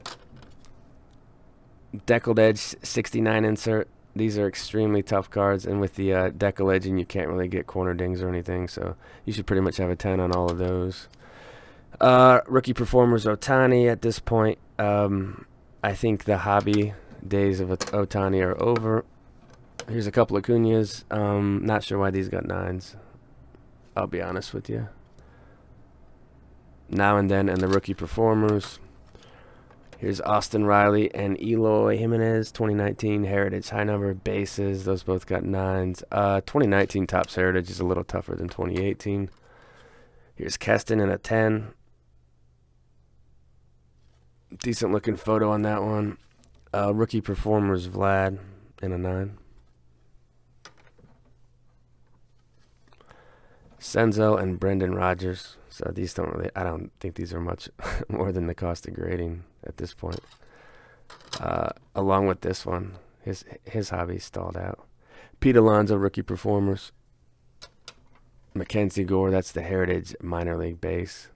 Deckled Edge 69 insert. These are extremely tough cards, and with the deckle edging, you can't really get corner dings or anything, so you should pretty much have a 10 on all of those. Rookie Performers Ohtani at this point. I think the hobby days of Ohtani are over. Here's a couple of Acuñas. Not sure why these got 9s. I'll be honest with you. Now and then, and the Rookie Performers. Here's Austin Riley and Eloy Jimenez, 2019 Heritage high number bases. Those both got 9s. 2019 Topps Heritage is a little tougher than 2018. Here's Keston in a 10. Decent looking photo on that one. Rookie Performers Vlad in a 9. Senzo and Brendan Rodgers. So these don't really, I don't think these are much more than the cost of grading at this point. Along with this one, his hobby stalled out. Pete Alonso, Rookie Performers. Mackenzie Gore, that's the Heritage minor league base.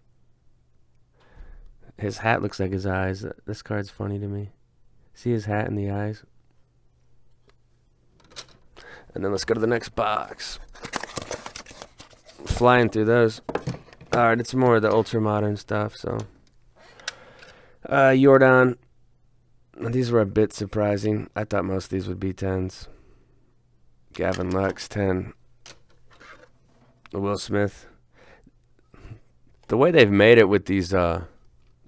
His hat looks like his eyes. This card's funny to me. See his hat and the eyes? And then let's go to the next box. Flying through those. Alright, it's more of the ultra modern stuff, so. Jordan. These were a bit surprising. I thought most of these would be 10s. Gavin Lux, 10. Will Smith. The way they've made it with these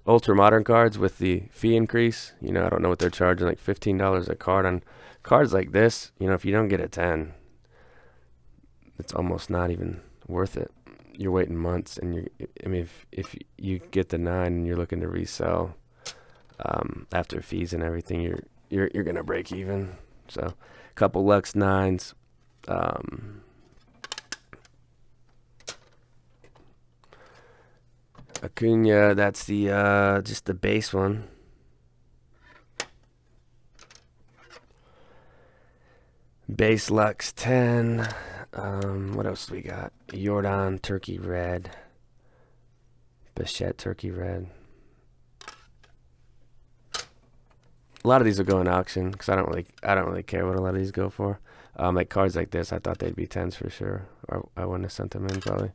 ultra modern cards with the fee increase, I don't know what they're charging, like $15 a card on cards like this. If you don't get a 10, it's almost not even worth it. You're waiting months, and if you get the 9 and you're looking to resell after fees and everything, you're gonna break even. So, a couple Lux 9s. Acuña, that's the just the base one. Base Lux 10. What else do we got? Jordan Turkey Red. Bichette Turkey Red. A lot of these will go in auction because I don't really care what a lot of these go for. Like cards like this, I thought they'd be 10s for sure, or I wouldn't have sent them in probably.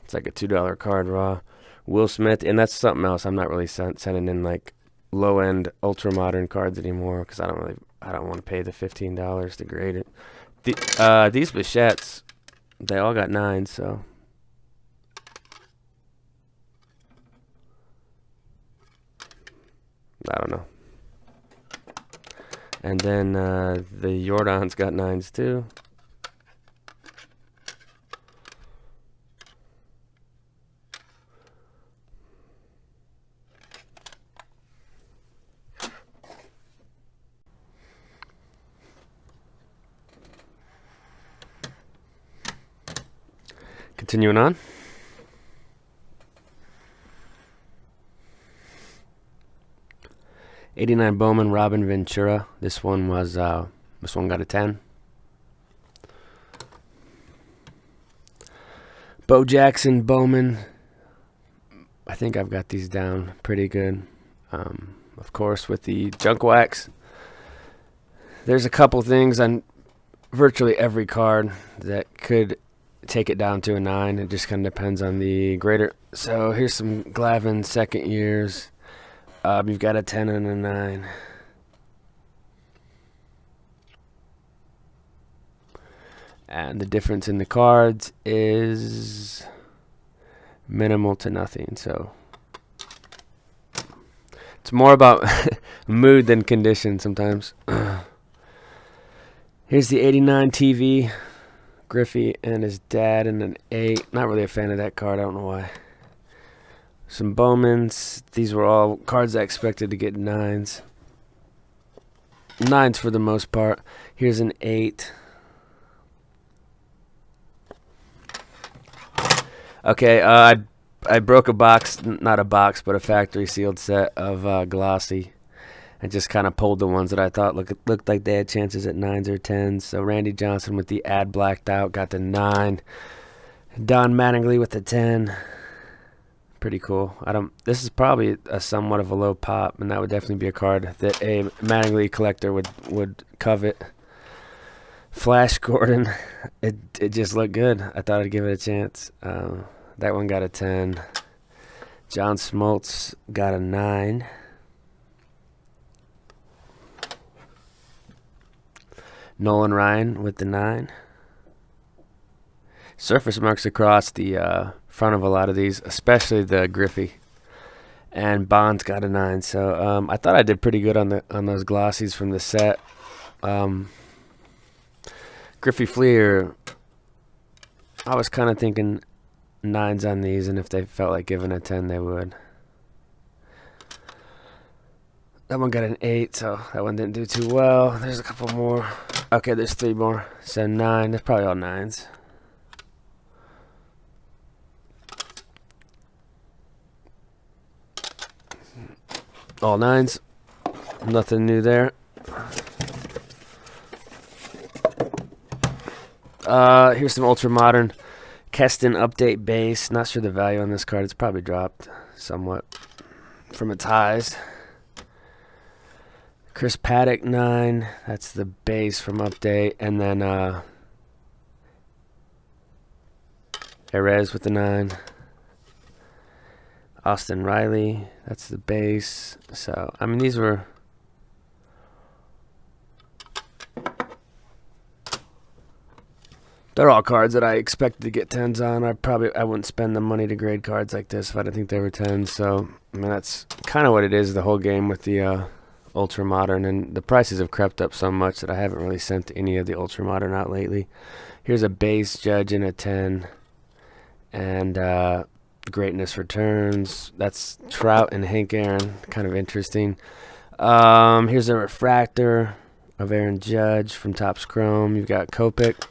It's like a $2 card raw. Will Smith, and that's something else. I'm not really sending in like low end ultra modern cards anymore because I don't want to pay the $15 to grade it. These Bichettes, they all got 9s, so. I don't know. And then the Jordan's got 9s too. Continuing on. '89 Bowman Robin Ventura. This one got a 10. Bo Jackson Bowman. I think I've got these down pretty good. Of course, with the junk wax. There's a couple things on virtually every card that could take it down to a 9. It just kind of depends on the grader. So here's some Glavin second years. You've got a 10 and a 9. And the difference in the cards is minimal to nothing. So it's more about mood than condition sometimes. Here's the '89 TV. Griffey and his dad in an 8. Not really a fan of that card. I don't know why. Some Bowmans. These were all cards I expected to get 9s. 9s for the most part. Here's an 8. Okay, I broke a box, not a box, but a factory sealed set of glossy, and just kind of pulled the ones that I thought looked like they had chances at 9s or 10s. So Randy Johnson with the ad blacked out got the 9. Don Mattingly with the 10. Pretty cool. This is probably a somewhat of a low pop, and that would definitely be a card that a Mattingly collector would covet. Flash Gordon, it just looked good. I thought I'd give it a chance. That one got a 10. John Smoltz got a 9. Nolan Ryan with the 9. Surface marks across the front of a lot of these, especially the Griffey. And Bond's got a 9. So I thought I did pretty good on those glossies from the set. Griffey Fleer, I was kind of thinking 9s on these, and if they felt like giving a 10, they would. That one got an 8, so that one didn't do too well. There's a couple more. Okay, there's 3 more. So 9. That's probably all 9s. All 9s. Nothing new there. Here's some ultra modern Keston update base. Not sure the value on this card. It's probably dropped somewhat from its highs. Chris Paddock 9. That's the base from update. And then Erez with the 9. Austin Riley. That's the base. So, I mean, these were... They're all cards that I expected to get 10s on. I wouldn't spend the money to grade cards like this if I didn't think they were 10s. So, I mean, that's kind of what it is, the whole game with the Ultra Modern. And the prices have crept up so much that I haven't really sent any of the Ultra Modern out lately. Here's a base Judge in a 10. And Greatness Returns. That's Trout and Hank Aaron. Kind of interesting. Here's a refractor of Aaron Judge from Topps Chrome. You've got Kopech.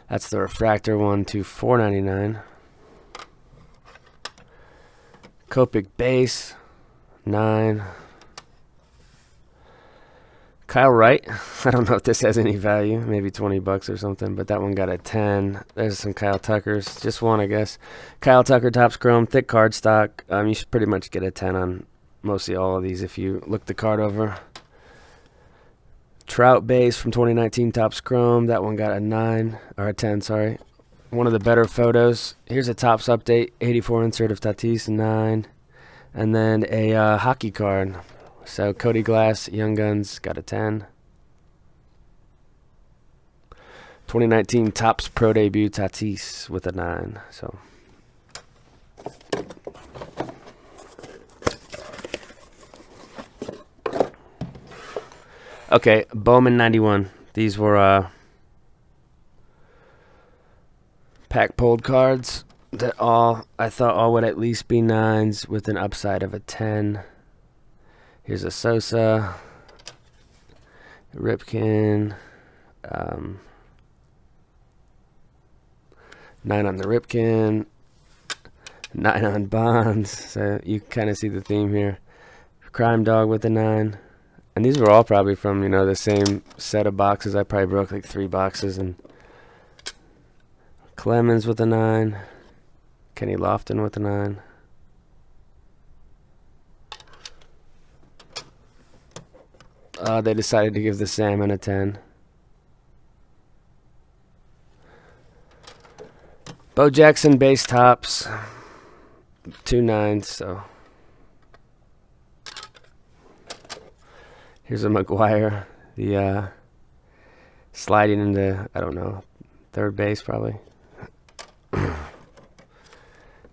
That's the refractor one to $4.99. Kopech base 9. Kyle Wright. I don't know if this has any value. Maybe $20 or something, but that one got a 10. There's some Kyle Tuckers. Just one, I guess. Kyle Tucker, Topps Chrome, thick card stock. You should pretty much get a 10 on mostly all of these if you look the card over. Trout base from 2019 Topps Chrome. That one got a 9 or a 10, sorry. One of the better photos. Here's a Topps update, 84 insert of Tatis, 9. And then a hockey card. So Cody Glass, Young Guns, got a 10. 2019 Topps Pro Debut Tatis with a 9. So okay, Bowman 91. These were pack pulled cards that I thought all would at least be 9s with an upside of a 10. Here's a Sosa, Ripken, 9 on the Ripken, 9 on Bonds. So you kind of see the theme here. Crime Dog with a 9. And these were all probably from, the same set of boxes. I probably broke like 3 boxes. And Clemens with a 9. Kenny Lofton with a 9. They decided to give the Salmon a 10. Bo Jackson base tops. 2 9s, so. Here's a McGuire. The sliding into, I don't know, third base probably.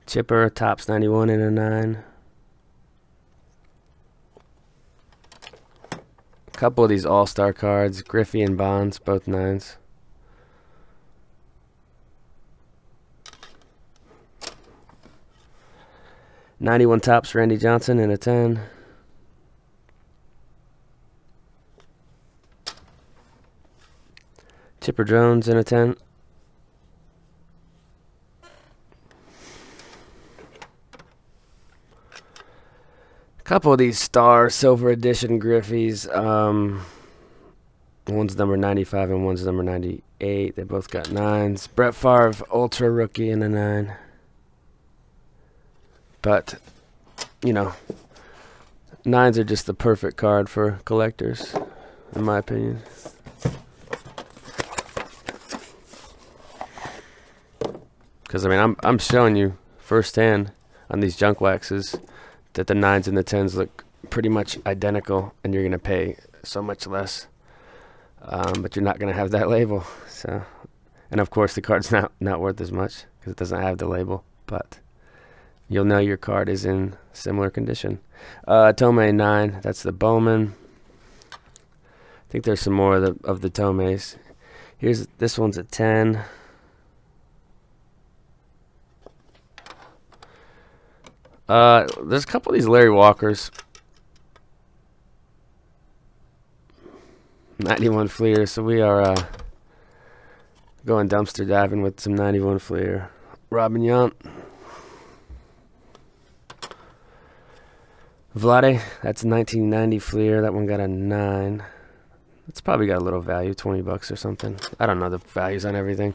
Chipper, Topps 91 in a 9. A couple of these all-star cards. Griffey and Bonds, both 9s. '91 Topps Randy Johnson in a 10. Chipper Jones in a 10. Couple of these Star Silver Edition Griffeys. One's number 95 and one's number 98. They both got 9s. Brett Favre, Ultra Rookie, and a 9. But, you know, 9s are just the perfect card for collectors, in my opinion. Because, I mean, I'm showing you firsthand on these junk waxes that the 9s and the 10s look pretty much identical, and you're going to pay so much less. But you're not going to have that label. So, and, of course, the card's not worth as much because it doesn't have the label. But you'll know your card is in similar condition. Tomei 9, that's the Bowman. I think there's some more of the Tomeis. This one's a 10. There's a couple of these Larry Walkers. 91 Fleer, so we are going dumpster diving with some 91 Fleer. Robin Yount. Vlade, that's 1990 Fleer. That one got a 9. It's probably got a little value, $20 or something. I don't know the values on everything.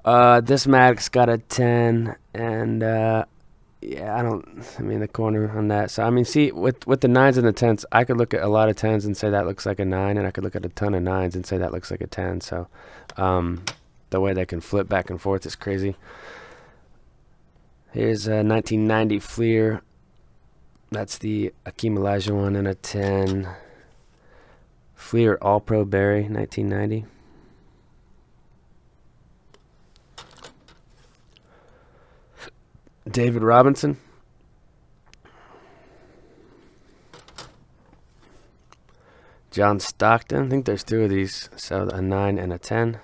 This Maddox got a 10, and yeah, I mean the corner on that. So I mean, see, with the 9s and the 10s, I could look at a lot of 10s and say that looks like a 9, and I could look at a ton of 9s and say that looks like a 10. So the way they can flip back and forth is crazy. Here's a 1990 Fleer. That's the Akeem Elijah one, and a 10. Fleer All-Pro Barry, 1990. David Robinson. John Stockton. I think there's 2 of these. So a 9 and a 10.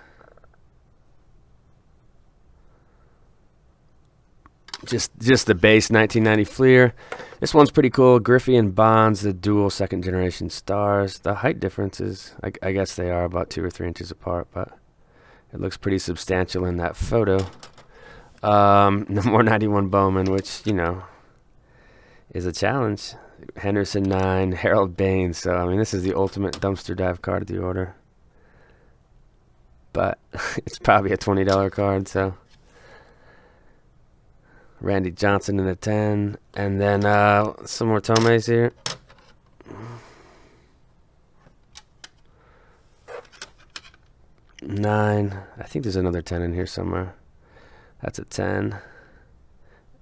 Just the base 1990 Fleer. This one's pretty cool. Griffey and Bonds, the dual second generation Stars. The height differences, I guess they are about 2 or 3 inches apart, but it looks pretty substantial in that photo. Number 91 Bowman, which, you know, is a challenge. Henderson 9, Harold Baines. So, I mean, this is the ultimate dumpster dive card of the order. But it's probably a $20 card, so. Randy Johnson in a 10. And then some more Tomeis here. Nine. I think there's another 10 in here somewhere. That's a 10.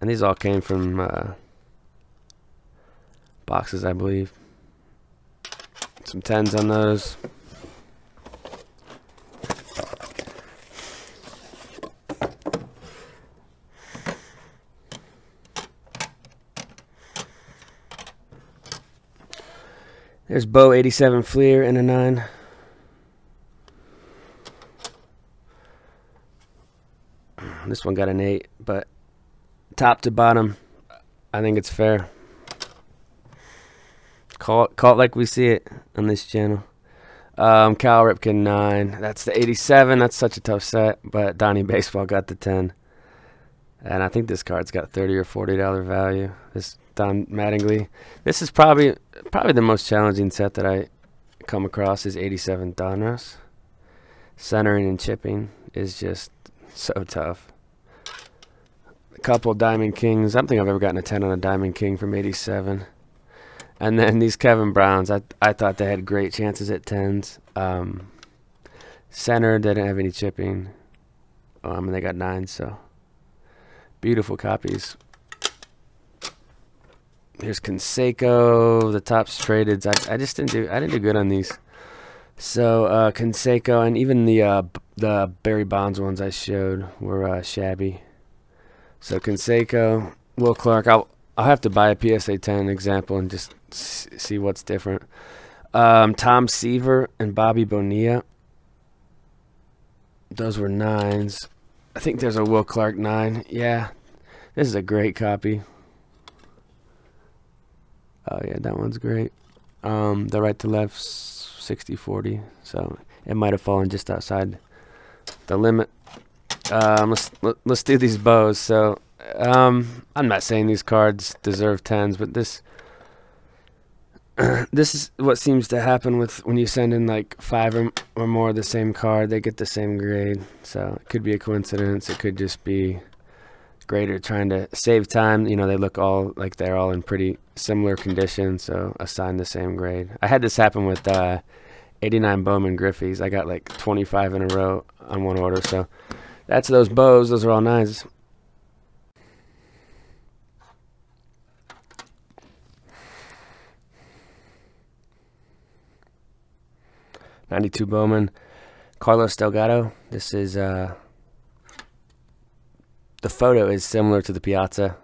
And these all came from boxes, I believe. Some 10s on those. There's Bo 87 Fleer in a 9. This one got an 8, but top to bottom, I think it's fair. Call it like we see it on this channel. Cal Ripken 9. That's the 87. That's such a tough set, but Donnie Baseball got the 10. And I think this card's got $30 or $40 value. This Don Mattingly. This is probably the most challenging set that I come across is 87 Donruss. Centering and chipping is just so tough. A couple Diamond Kings. I don't think I've ever gotten a 10 on a Diamond King from 87. And then these Kevin Browns, I thought they had great chances at 10s. Center didn't have any chipping. And they got 9s, so beautiful copies. Here's Canseco, the Topps traded. I didn't do good on these. So Canseco and even the Barry Bonds ones I showed were shabby. So Canseco, Will Clark. I'll have to buy a PSA 10 example and just see what's different. Tom Seaver and Bobby Bonilla. Those were 9s. I think there's a Will Clark 9. Yeah, this is a great copy. Oh yeah, that one's great. The right to left 60-40, so it might have fallen just outside the limit. Let's do these bows. So I'm not saying these cards deserve 10s, but this This is what seems to happen with when you send in like 5 or more of the same card. They get the same grade. So it could be a coincidence. It could just be grader trying to save time. You know, they look all like they're all in pretty similar condition, so assign the same grade. I had this happen with 89 Bowman Griffeys. I got like 25 in a row on one order. So that's those bows. Those are all nines. '92 Bowman, Carlos Delgado. This is the photo is similar to the Piazza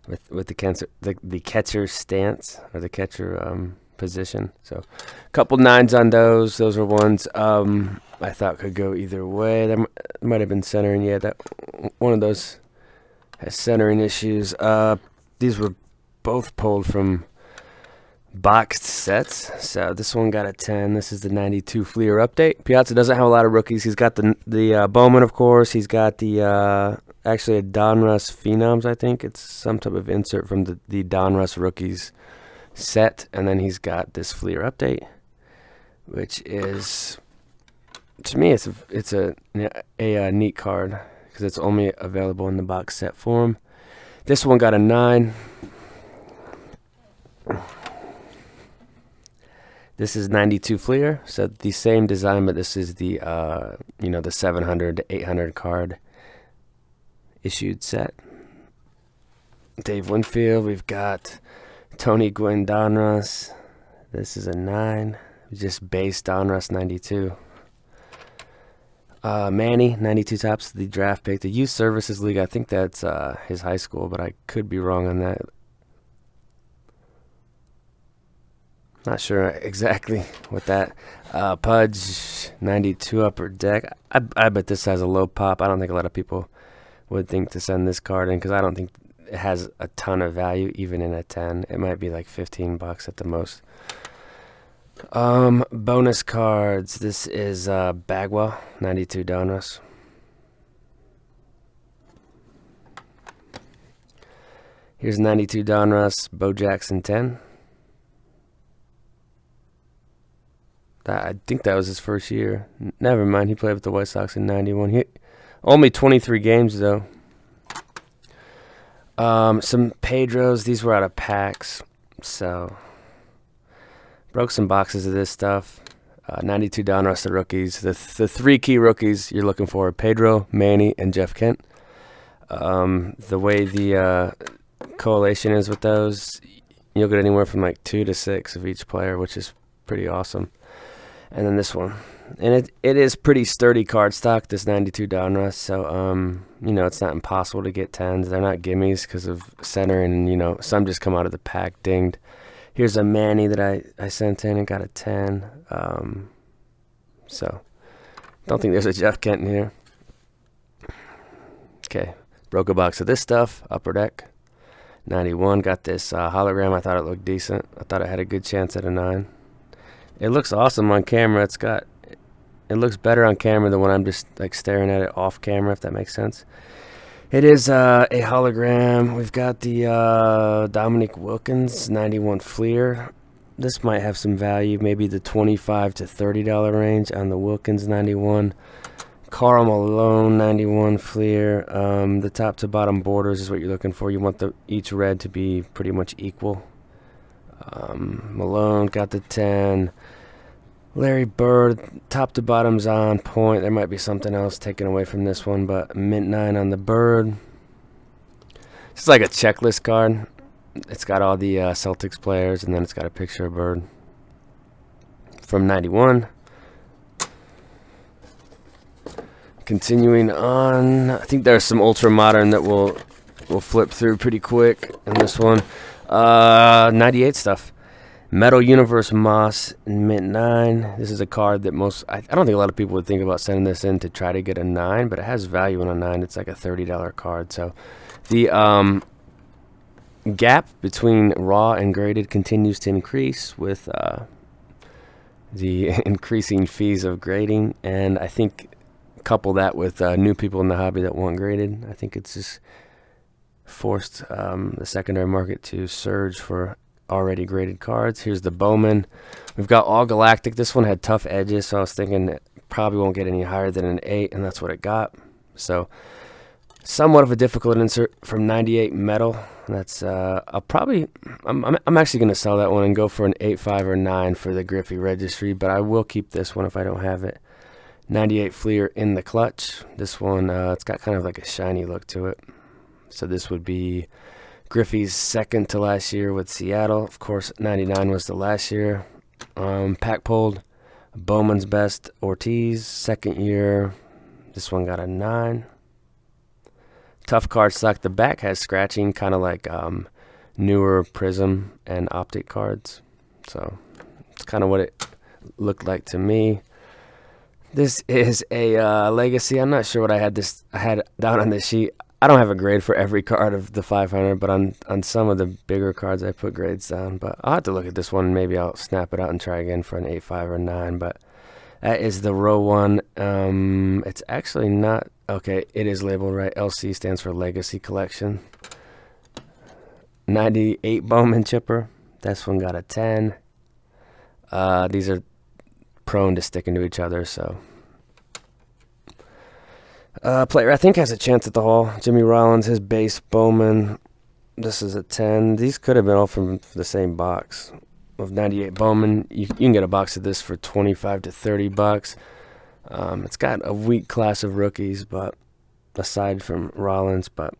with the catcher stance or the catcher position. So a couple nines on those. Those are ones I thought could go either way. There might have been centering. Yeah, that one of those has centering issues. These were both pulled from boxed sets. So this one got a 10. This is the '92 Fleer update. Piazza doesn't have a lot of rookies. He's got the Bowman, of course. He's got the actually a Donruss Phenoms, I think. It's some type of insert from the Donruss rookies set. And then he's got this Fleer update, which is, to me, it's a neat card because it's only available in the box set form. This one got a 9. This is '92 Fleer, so the same design, but this is the the 700 to 800 card issued set. Dave Winfield. We've got Tony Gwynn Donruss. This is a 9, just base Donruss '92. Manny '92 Tops, the draft pick, the Youth Services League. I think that's his high school, but I could be wrong on that. Not sure exactly what that. Pudge, '92 Upper Deck. I bet this has a low pop. I don't think a lot of people would think to send this card in because I don't think it has a ton of value, even in a 10. It might be like $15 at the most. Bonus cards. This is Bagwell, '92 Donruss. Here's '92 Donruss, Bo Jackson 10. I think that was his first year. Never mind, he played with the White Sox in '91. Only 23 games, though. Some Pedros. These were out of packs, so broke some boxes of this stuff. '92 Donruss, the rookies. The 3 key rookies you're looking for are Pedro, Manny, and Jeff Kent. The way the correlation is with those, you'll get anywhere from like 2 to 6 of each player, which is pretty awesome. And then this one, and it is pretty sturdy card stock, this '92 Donruss. So it's not impossible to get 10s. They're not gimmies because of centering, and some just come out of the pack dinged. Here's a Manny that I sent in and got a 10. So don't think there's a Jeff Kent in here. Okay, broke a box of this stuff. Upper Deck, '91. Got this hologram. I thought it looked decent. I thought it had a good chance at a 9. It looks awesome on camera. It looks better on camera than when I'm just like staring at it off camera, if that makes sense. It is a hologram. We've got the Dominique Wilkins '91 Fleer. This might have some value, maybe the $25 to $30 range on the Wilkins '91. Karl Malone '91 Fleer. The top to bottom borders is what you're looking for. You want each red to be pretty much equal. Malone got the 10. Larry Bird, top to bottom's on point. There might be something else taken away from this one, but mint 9 on the Bird. It's like a checklist card. It's got all the Celtics players, and then it's got a picture of Bird from '91. Continuing on, I think there's some ultra modern that we'll flip through pretty quick in this one. '98 stuff. Metal Universe Moss mint 9. This is a card that I don't think a lot of people would think about sending this in to try to get a 9, but it has value in a 9. It's like a $30 card. So the gap between raw and graded continues to increase with the increasing fees of grading, and I think couple that with new people in the hobby that want graded, I think it's just forced the secondary market to surge for already graded cards. Here's the Bowman. We've got all galactic. This one had tough edges, so I was thinking it probably won't get any higher than an 8, and that's what it got. So somewhat of a difficult insert from 98 metal. That's I'm actually going to sell that one and go for an 8.5 or 9 for the Griffey registry, but I will keep this one if I don't have it. 98 Fleer in the clutch. This one, it's got kind of like a shiny look to it. So this would be Griffey's second to last year with Seattle. Of course, 99 was the last year. Pack pulled. Bowman's best Ortiz, second year. This one got a 9. Tough card stock. The back has scratching, kind of like newer Prism and Optic cards. So it's kind of what it looked like to me. This is a Legacy. I'm not sure what I had down on this sheet. I don't have a grade for every card of the 500, but on some of the bigger cards I put grades down. But I'll have to look at this one. Maybe I'll snap it out and try again for an 8.5 or 9. But that is the row one. It's actually not. Okay, it is labeled right. LC stands for Legacy Collection. 98 Bowman chipper. This one got a 10. These are prone to sticking to each other, so player I think has a chance at the haul. Jimmy Rollins, his base Bowman. This is a 10. These could have been all from the same box of 98 Bowman. You can get a box of this for 25 to 30 bucks. It's got a weak class of rookies, but aside from Rollins, but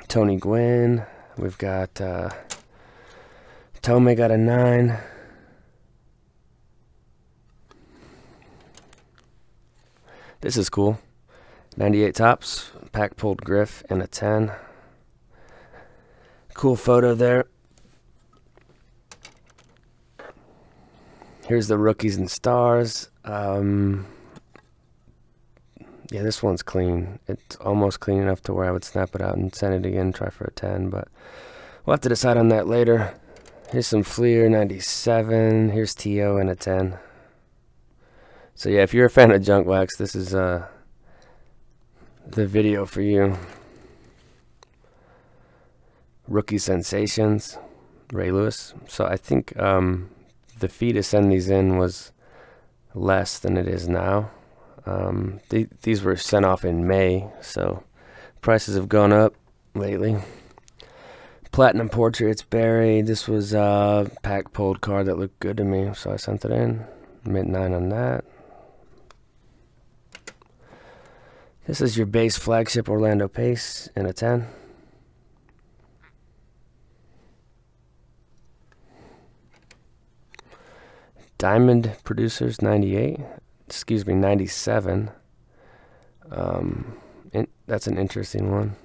Tony Gwynn, we've got Tomei got a 9. This is cool. 98 Topps, pack pulled Griff, and a 10. Cool photo there. Here's the rookies and stars. Yeah, this one's clean. It's almost clean enough to where I would snap it out and send it again, try for a 10, but we'll have to decide on that later. Here's some Fleer, 97. Here's T.O. and a 10. So yeah, if you're a fan of junk wax, this is the video for you. Rookie sensations, Ray Lewis. So I think the fee to send these in was less than it is now. These were sent off in May, so prices have gone up lately. Platinum Portraits, Barry. This was a pack pulled card that looked good to me, so I sent it in. Mid 9 on that. This is your base flagship Orlando Pace in a 10. Diamond Producers 98. Excuse me, 97. That's an interesting one.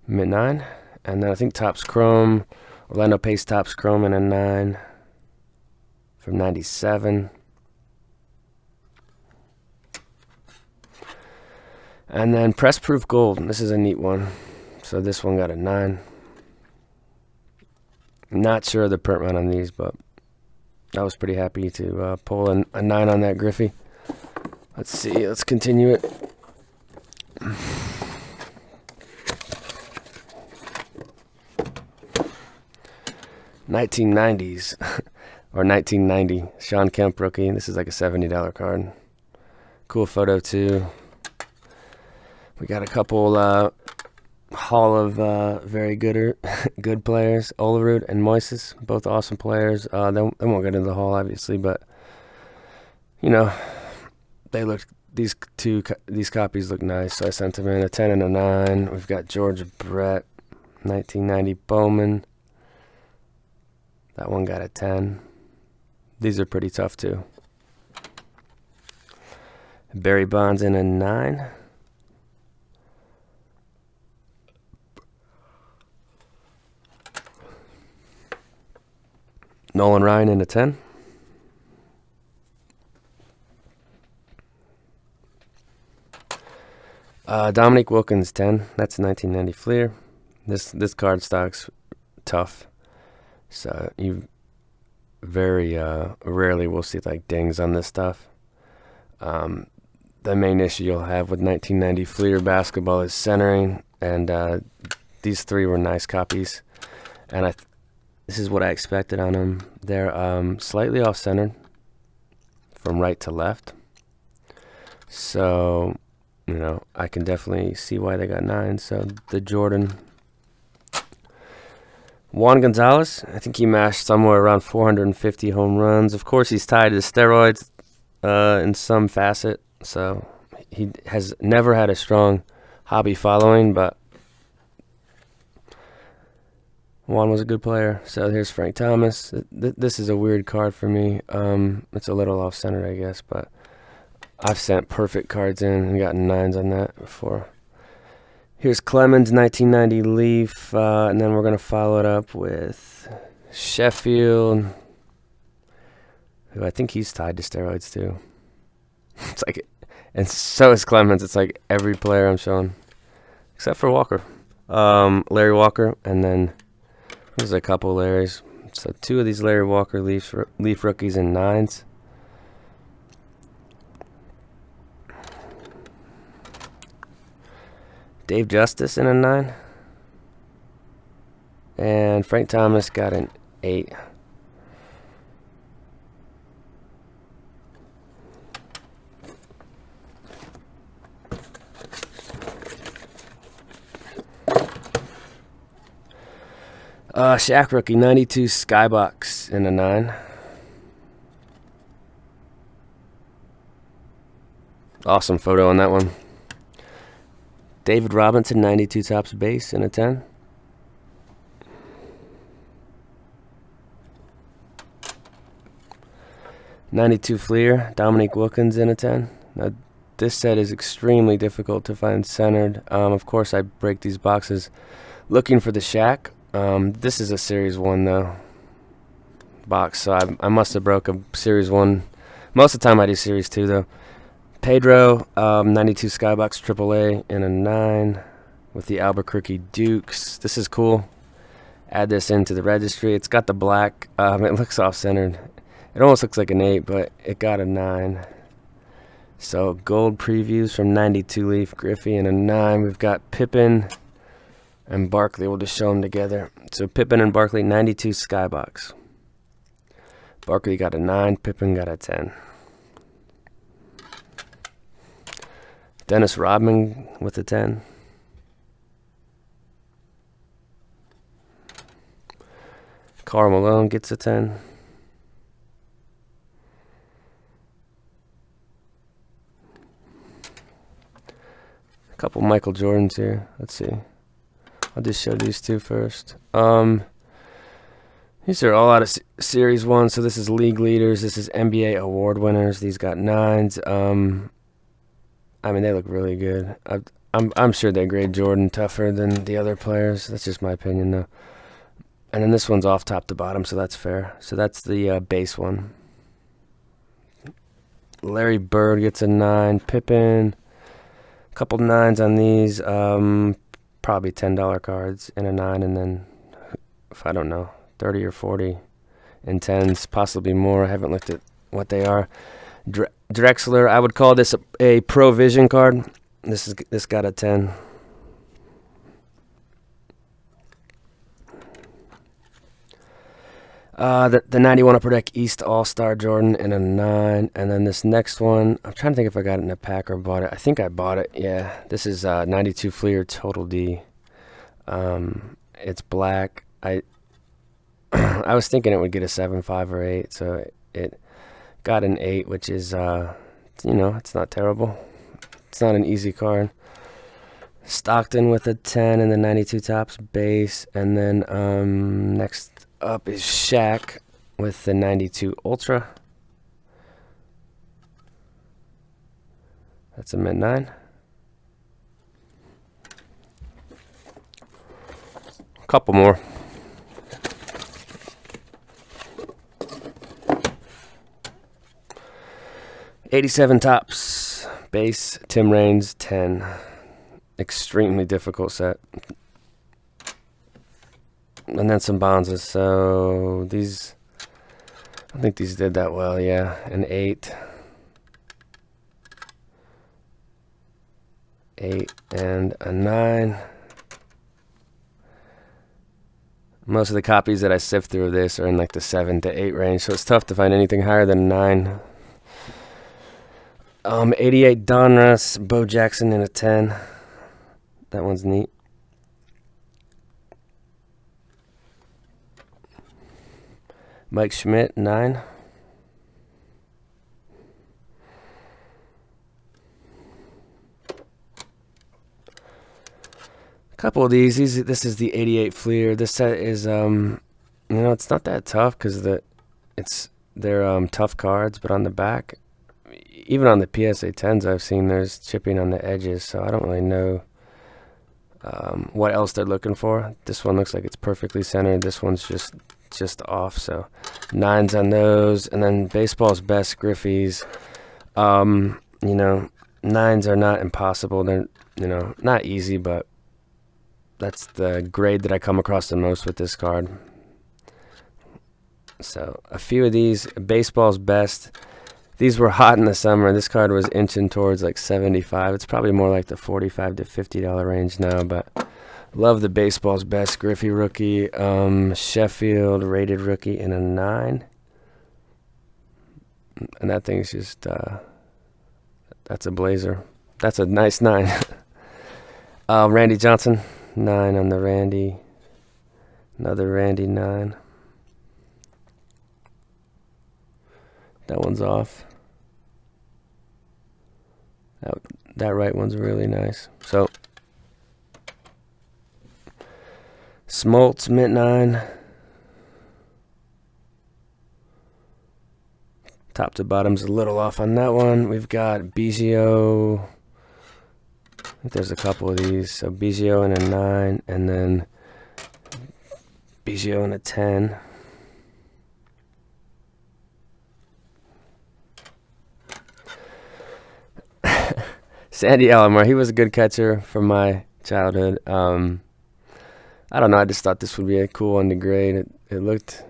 Mid 9. And then I think Topps Chrome. Orlando Pace Topps Chrome in a 9. From 97. And then Press Proof Gold. This is a neat one. So this one got a 9. Not sure of the print run on these, but I was pretty happy to pull a 9 on that Griffey. Let's see. Let's continue it. 1990s or 1990 Sean Kemp rookie. This is like a $70 card. Cool photo too. We got a couple Hall of very good players. Olerud and Moises, both awesome players. They won't get into the Hall obviously, but you know they look. These copies look nice, so I sent them in a 10 and a 9. We've got George Brett, 1990 Bowman. That one got a 10. These are pretty tough too. Barry Bonds in a 9. Nolan Ryan in a 10. Dominique Wilkins 10. That's 1990 Fleer. This card stock's tough, so you very rarely will see like dings on this stuff. The main issue you'll have with 1990 Fleer basketball is centering, and these three were nice copies, and This is what I expected on them. They're slightly off-centered from right to left. So, you know, I can definitely see why they got 9. So the Jordan. Juan Gonzalez, I think he mashed somewhere around 450 home runs. Of course, he's tied to steroids in some facet. So he has never had a strong hobby following, but Juan was a good player. So here's Frank Thomas. This is a weird card for me. It's a little off-centered, I guess, but I've sent perfect cards in and gotten 9s on that before. Here's Clemens, 1990 Leaf, and then we're going to follow it up with Sheffield, who I think he's tied to steroids too. It's like, and so is Clemens. It's like every player I'm showing, except for Walker, Larry Walker, and then there's a couple Larrys. So 2 of these Larry Walker Leaf rookies in 9s. Dave Justice in a 9. And Frank Thomas got an 8. Shaq rookie, 92 Skybox in a 9. Awesome photo on that one. David Robinson, 92 Topps base in a 10. '92 Fleer, Dominique Wilkins in a 10. Now, this set is extremely difficult to find centered. Of course, I break these boxes looking for the Shaq. This is a Series 1, though, box, so I must have broke a Series 1. Most of the time I do Series 2, though. Pedro, 92 Skybox AAA in a 9 with the Albuquerque Dukes. This is cool. Add this into the registry. It's got the black. It looks off-centered. It almost looks like an 8, but it got a 9. So gold previews from 92 Leaf, Griffey in a 9. We've got Pippen and Barkley. We'll just show them together. So Pippen and Barkley, 92 Skybox. Barkley got a 9. Pippen got a 10. Dennis Rodman with a 10. Karl Malone gets a 10. A couple Michael Jordans here. Let's see. I'll just show these 2 first. These are all out of Series 1, so this is league leaders. This is NBA award winners. These got 9s. I mean, they look really good. I'm sure they grade Jordan tougher than the other players. That's just my opinion, though. And then this one's off top to bottom, so that's fair. So that's the base one. Larry Bird gets a 9. Pippen, a couple 9s on these. Probably $10 cards in a 9, and then, if I don't know, 30 or 40 in 10s, possibly more. I haven't looked at what they are. Drexler, I would call this a Pro Vision card. This got a 10. The 91 Upper Deck East All-Star Jordan in a 9. And then this next one, I'm trying to think if I got it in a pack or bought it. I think I bought it, yeah. This is 92 Fleer Total D. It's black. I was thinking it would get a 7, 5, or 8, so it got an 8, which is, it's not terrible. It's not an easy card. Stockton with a 10 in the 92 Topps base. And then next up is Shaq with the 92 Ultra. That's a mid 9. A couple more. '87 Topps base, Tim Raines 10. Extremely difficult set. And then some Bonzas. So these, I think these did that well, yeah. An 8. 8 and a 9. Most of the copies that I sift through of this are in like the 7 to 8 range, so it's tough to find anything higher than 9. 88 Donruss, Bo Jackson in a 10. That one's neat. Mike Schmidt, 9. Couple of these. This is the 88 Fleer. This set is, it's not that tough because they're tough cards, but on the back, even on the PSA 10s, I've seen there's chipping on the edges, so I don't really know what else they're looking for. This one looks like it's perfectly centered. This one's just off, so 9s on those. And then baseball's best Griffeys. 9s are not impossible. They're not easy, but that's the grade that I come across the most with this card. So a few of these, baseball's best. These were hot in the summer. This card was inching towards like 75. It's probably more like the $45 to $50 range now, but love the baseball's best Griffey rookie. Sheffield rated rookie in a 9. And that thing's just, that's a blazer. That's a nice 9. Randy Johnson, 9 on the Randy. Another Randy 9. That one's off. That right one's really nice. So, Smoltz, mint 9. Top to bottom's a little off on that one. We've got Biggio. I think there's a couple of these. So Biggio in a 9, and then Biggio in a 10. Sandy Alomar, he was a good catcher from my childhood. I don't know, I just thought this would be a cool one to grade. It looked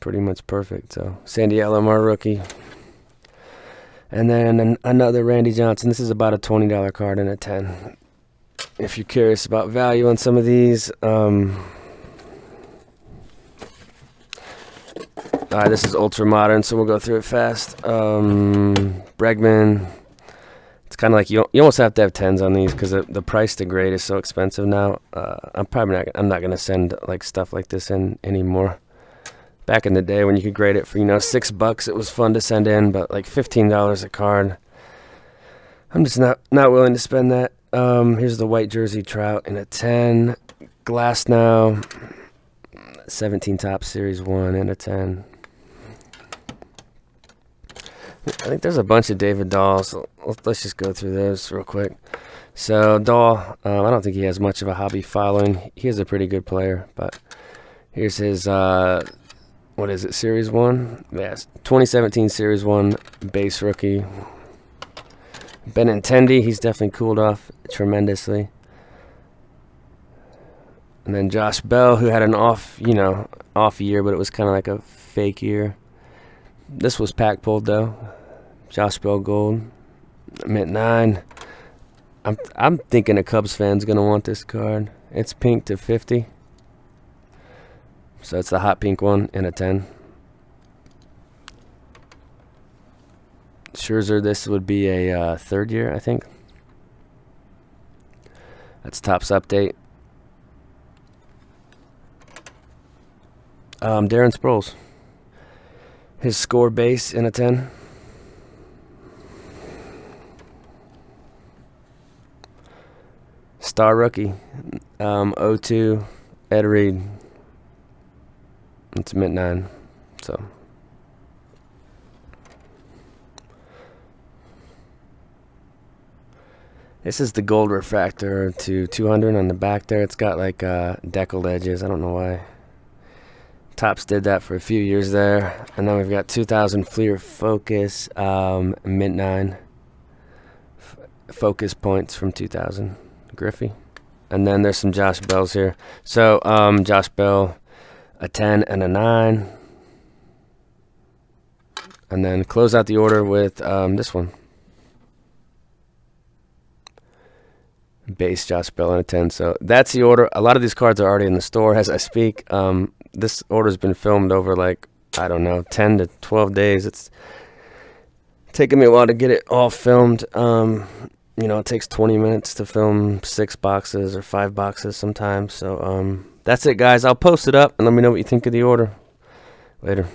pretty much perfect. So Sandy Alomar rookie. And then another Randy Johnson. This is about a $20 card in a 10. If you're curious about value on some of these. This is ultra modern, so we'll go through it fast. Bregman. It's kind of like you almost have to have 10s on these because the price to grade is so expensive now. I'm not gonna send like stuff like this in anymore. Back in the day when you could grade it for $6, it was fun to send in, but like $15 a card, I'm just not willing to spend that. Here's the white jersey Trout in a 10. Glass now, 17 top Series 1 in a 10. I think there's a bunch of David Dahl, so let's just go through those real quick. So Dahl, I don't think he has much of a hobby following. He is a pretty good player, but here's his, what is it, Series 1? Yes, 2017 Series 1 base rookie. Benintendi, he's definitely cooled off tremendously. And then Josh Bell, who had an off year, but it was kind of like a fake year. This was pack pulled though. Josh Bell gold, mint 9. I'm thinking a Cubs fan's gonna want this card. It's pink to 50, so it's the hot pink one in a 10. Scherzer, this would be a 3rd year, I think. That's Topps update. Darren Sproles. His score base in a 10. Star rookie. 02 Ed Reed. It's mint 9. So this is the gold refractor to 200 on the back there. It's got like deckled edges. I don't know why. Topps did that for a few years there. And then we've got 2000 Fleer Focus, mint 9. Focus points from 2000. Griffey. And then there's some Josh Bells here. So Josh Bell, a 10 and a 9. And then close out the order with this one. base Josh Bell and a 10. So that's the order. A lot of these cards are already in the store as I speak. This order's been filmed over like, I don't know, 10 to 12 days. It's taken me a while to get it all filmed. It takes 20 minutes to film 6 boxes or 5 boxes sometimes. So that's it, guys. I'll post it up and let me know what you think of the order. Later.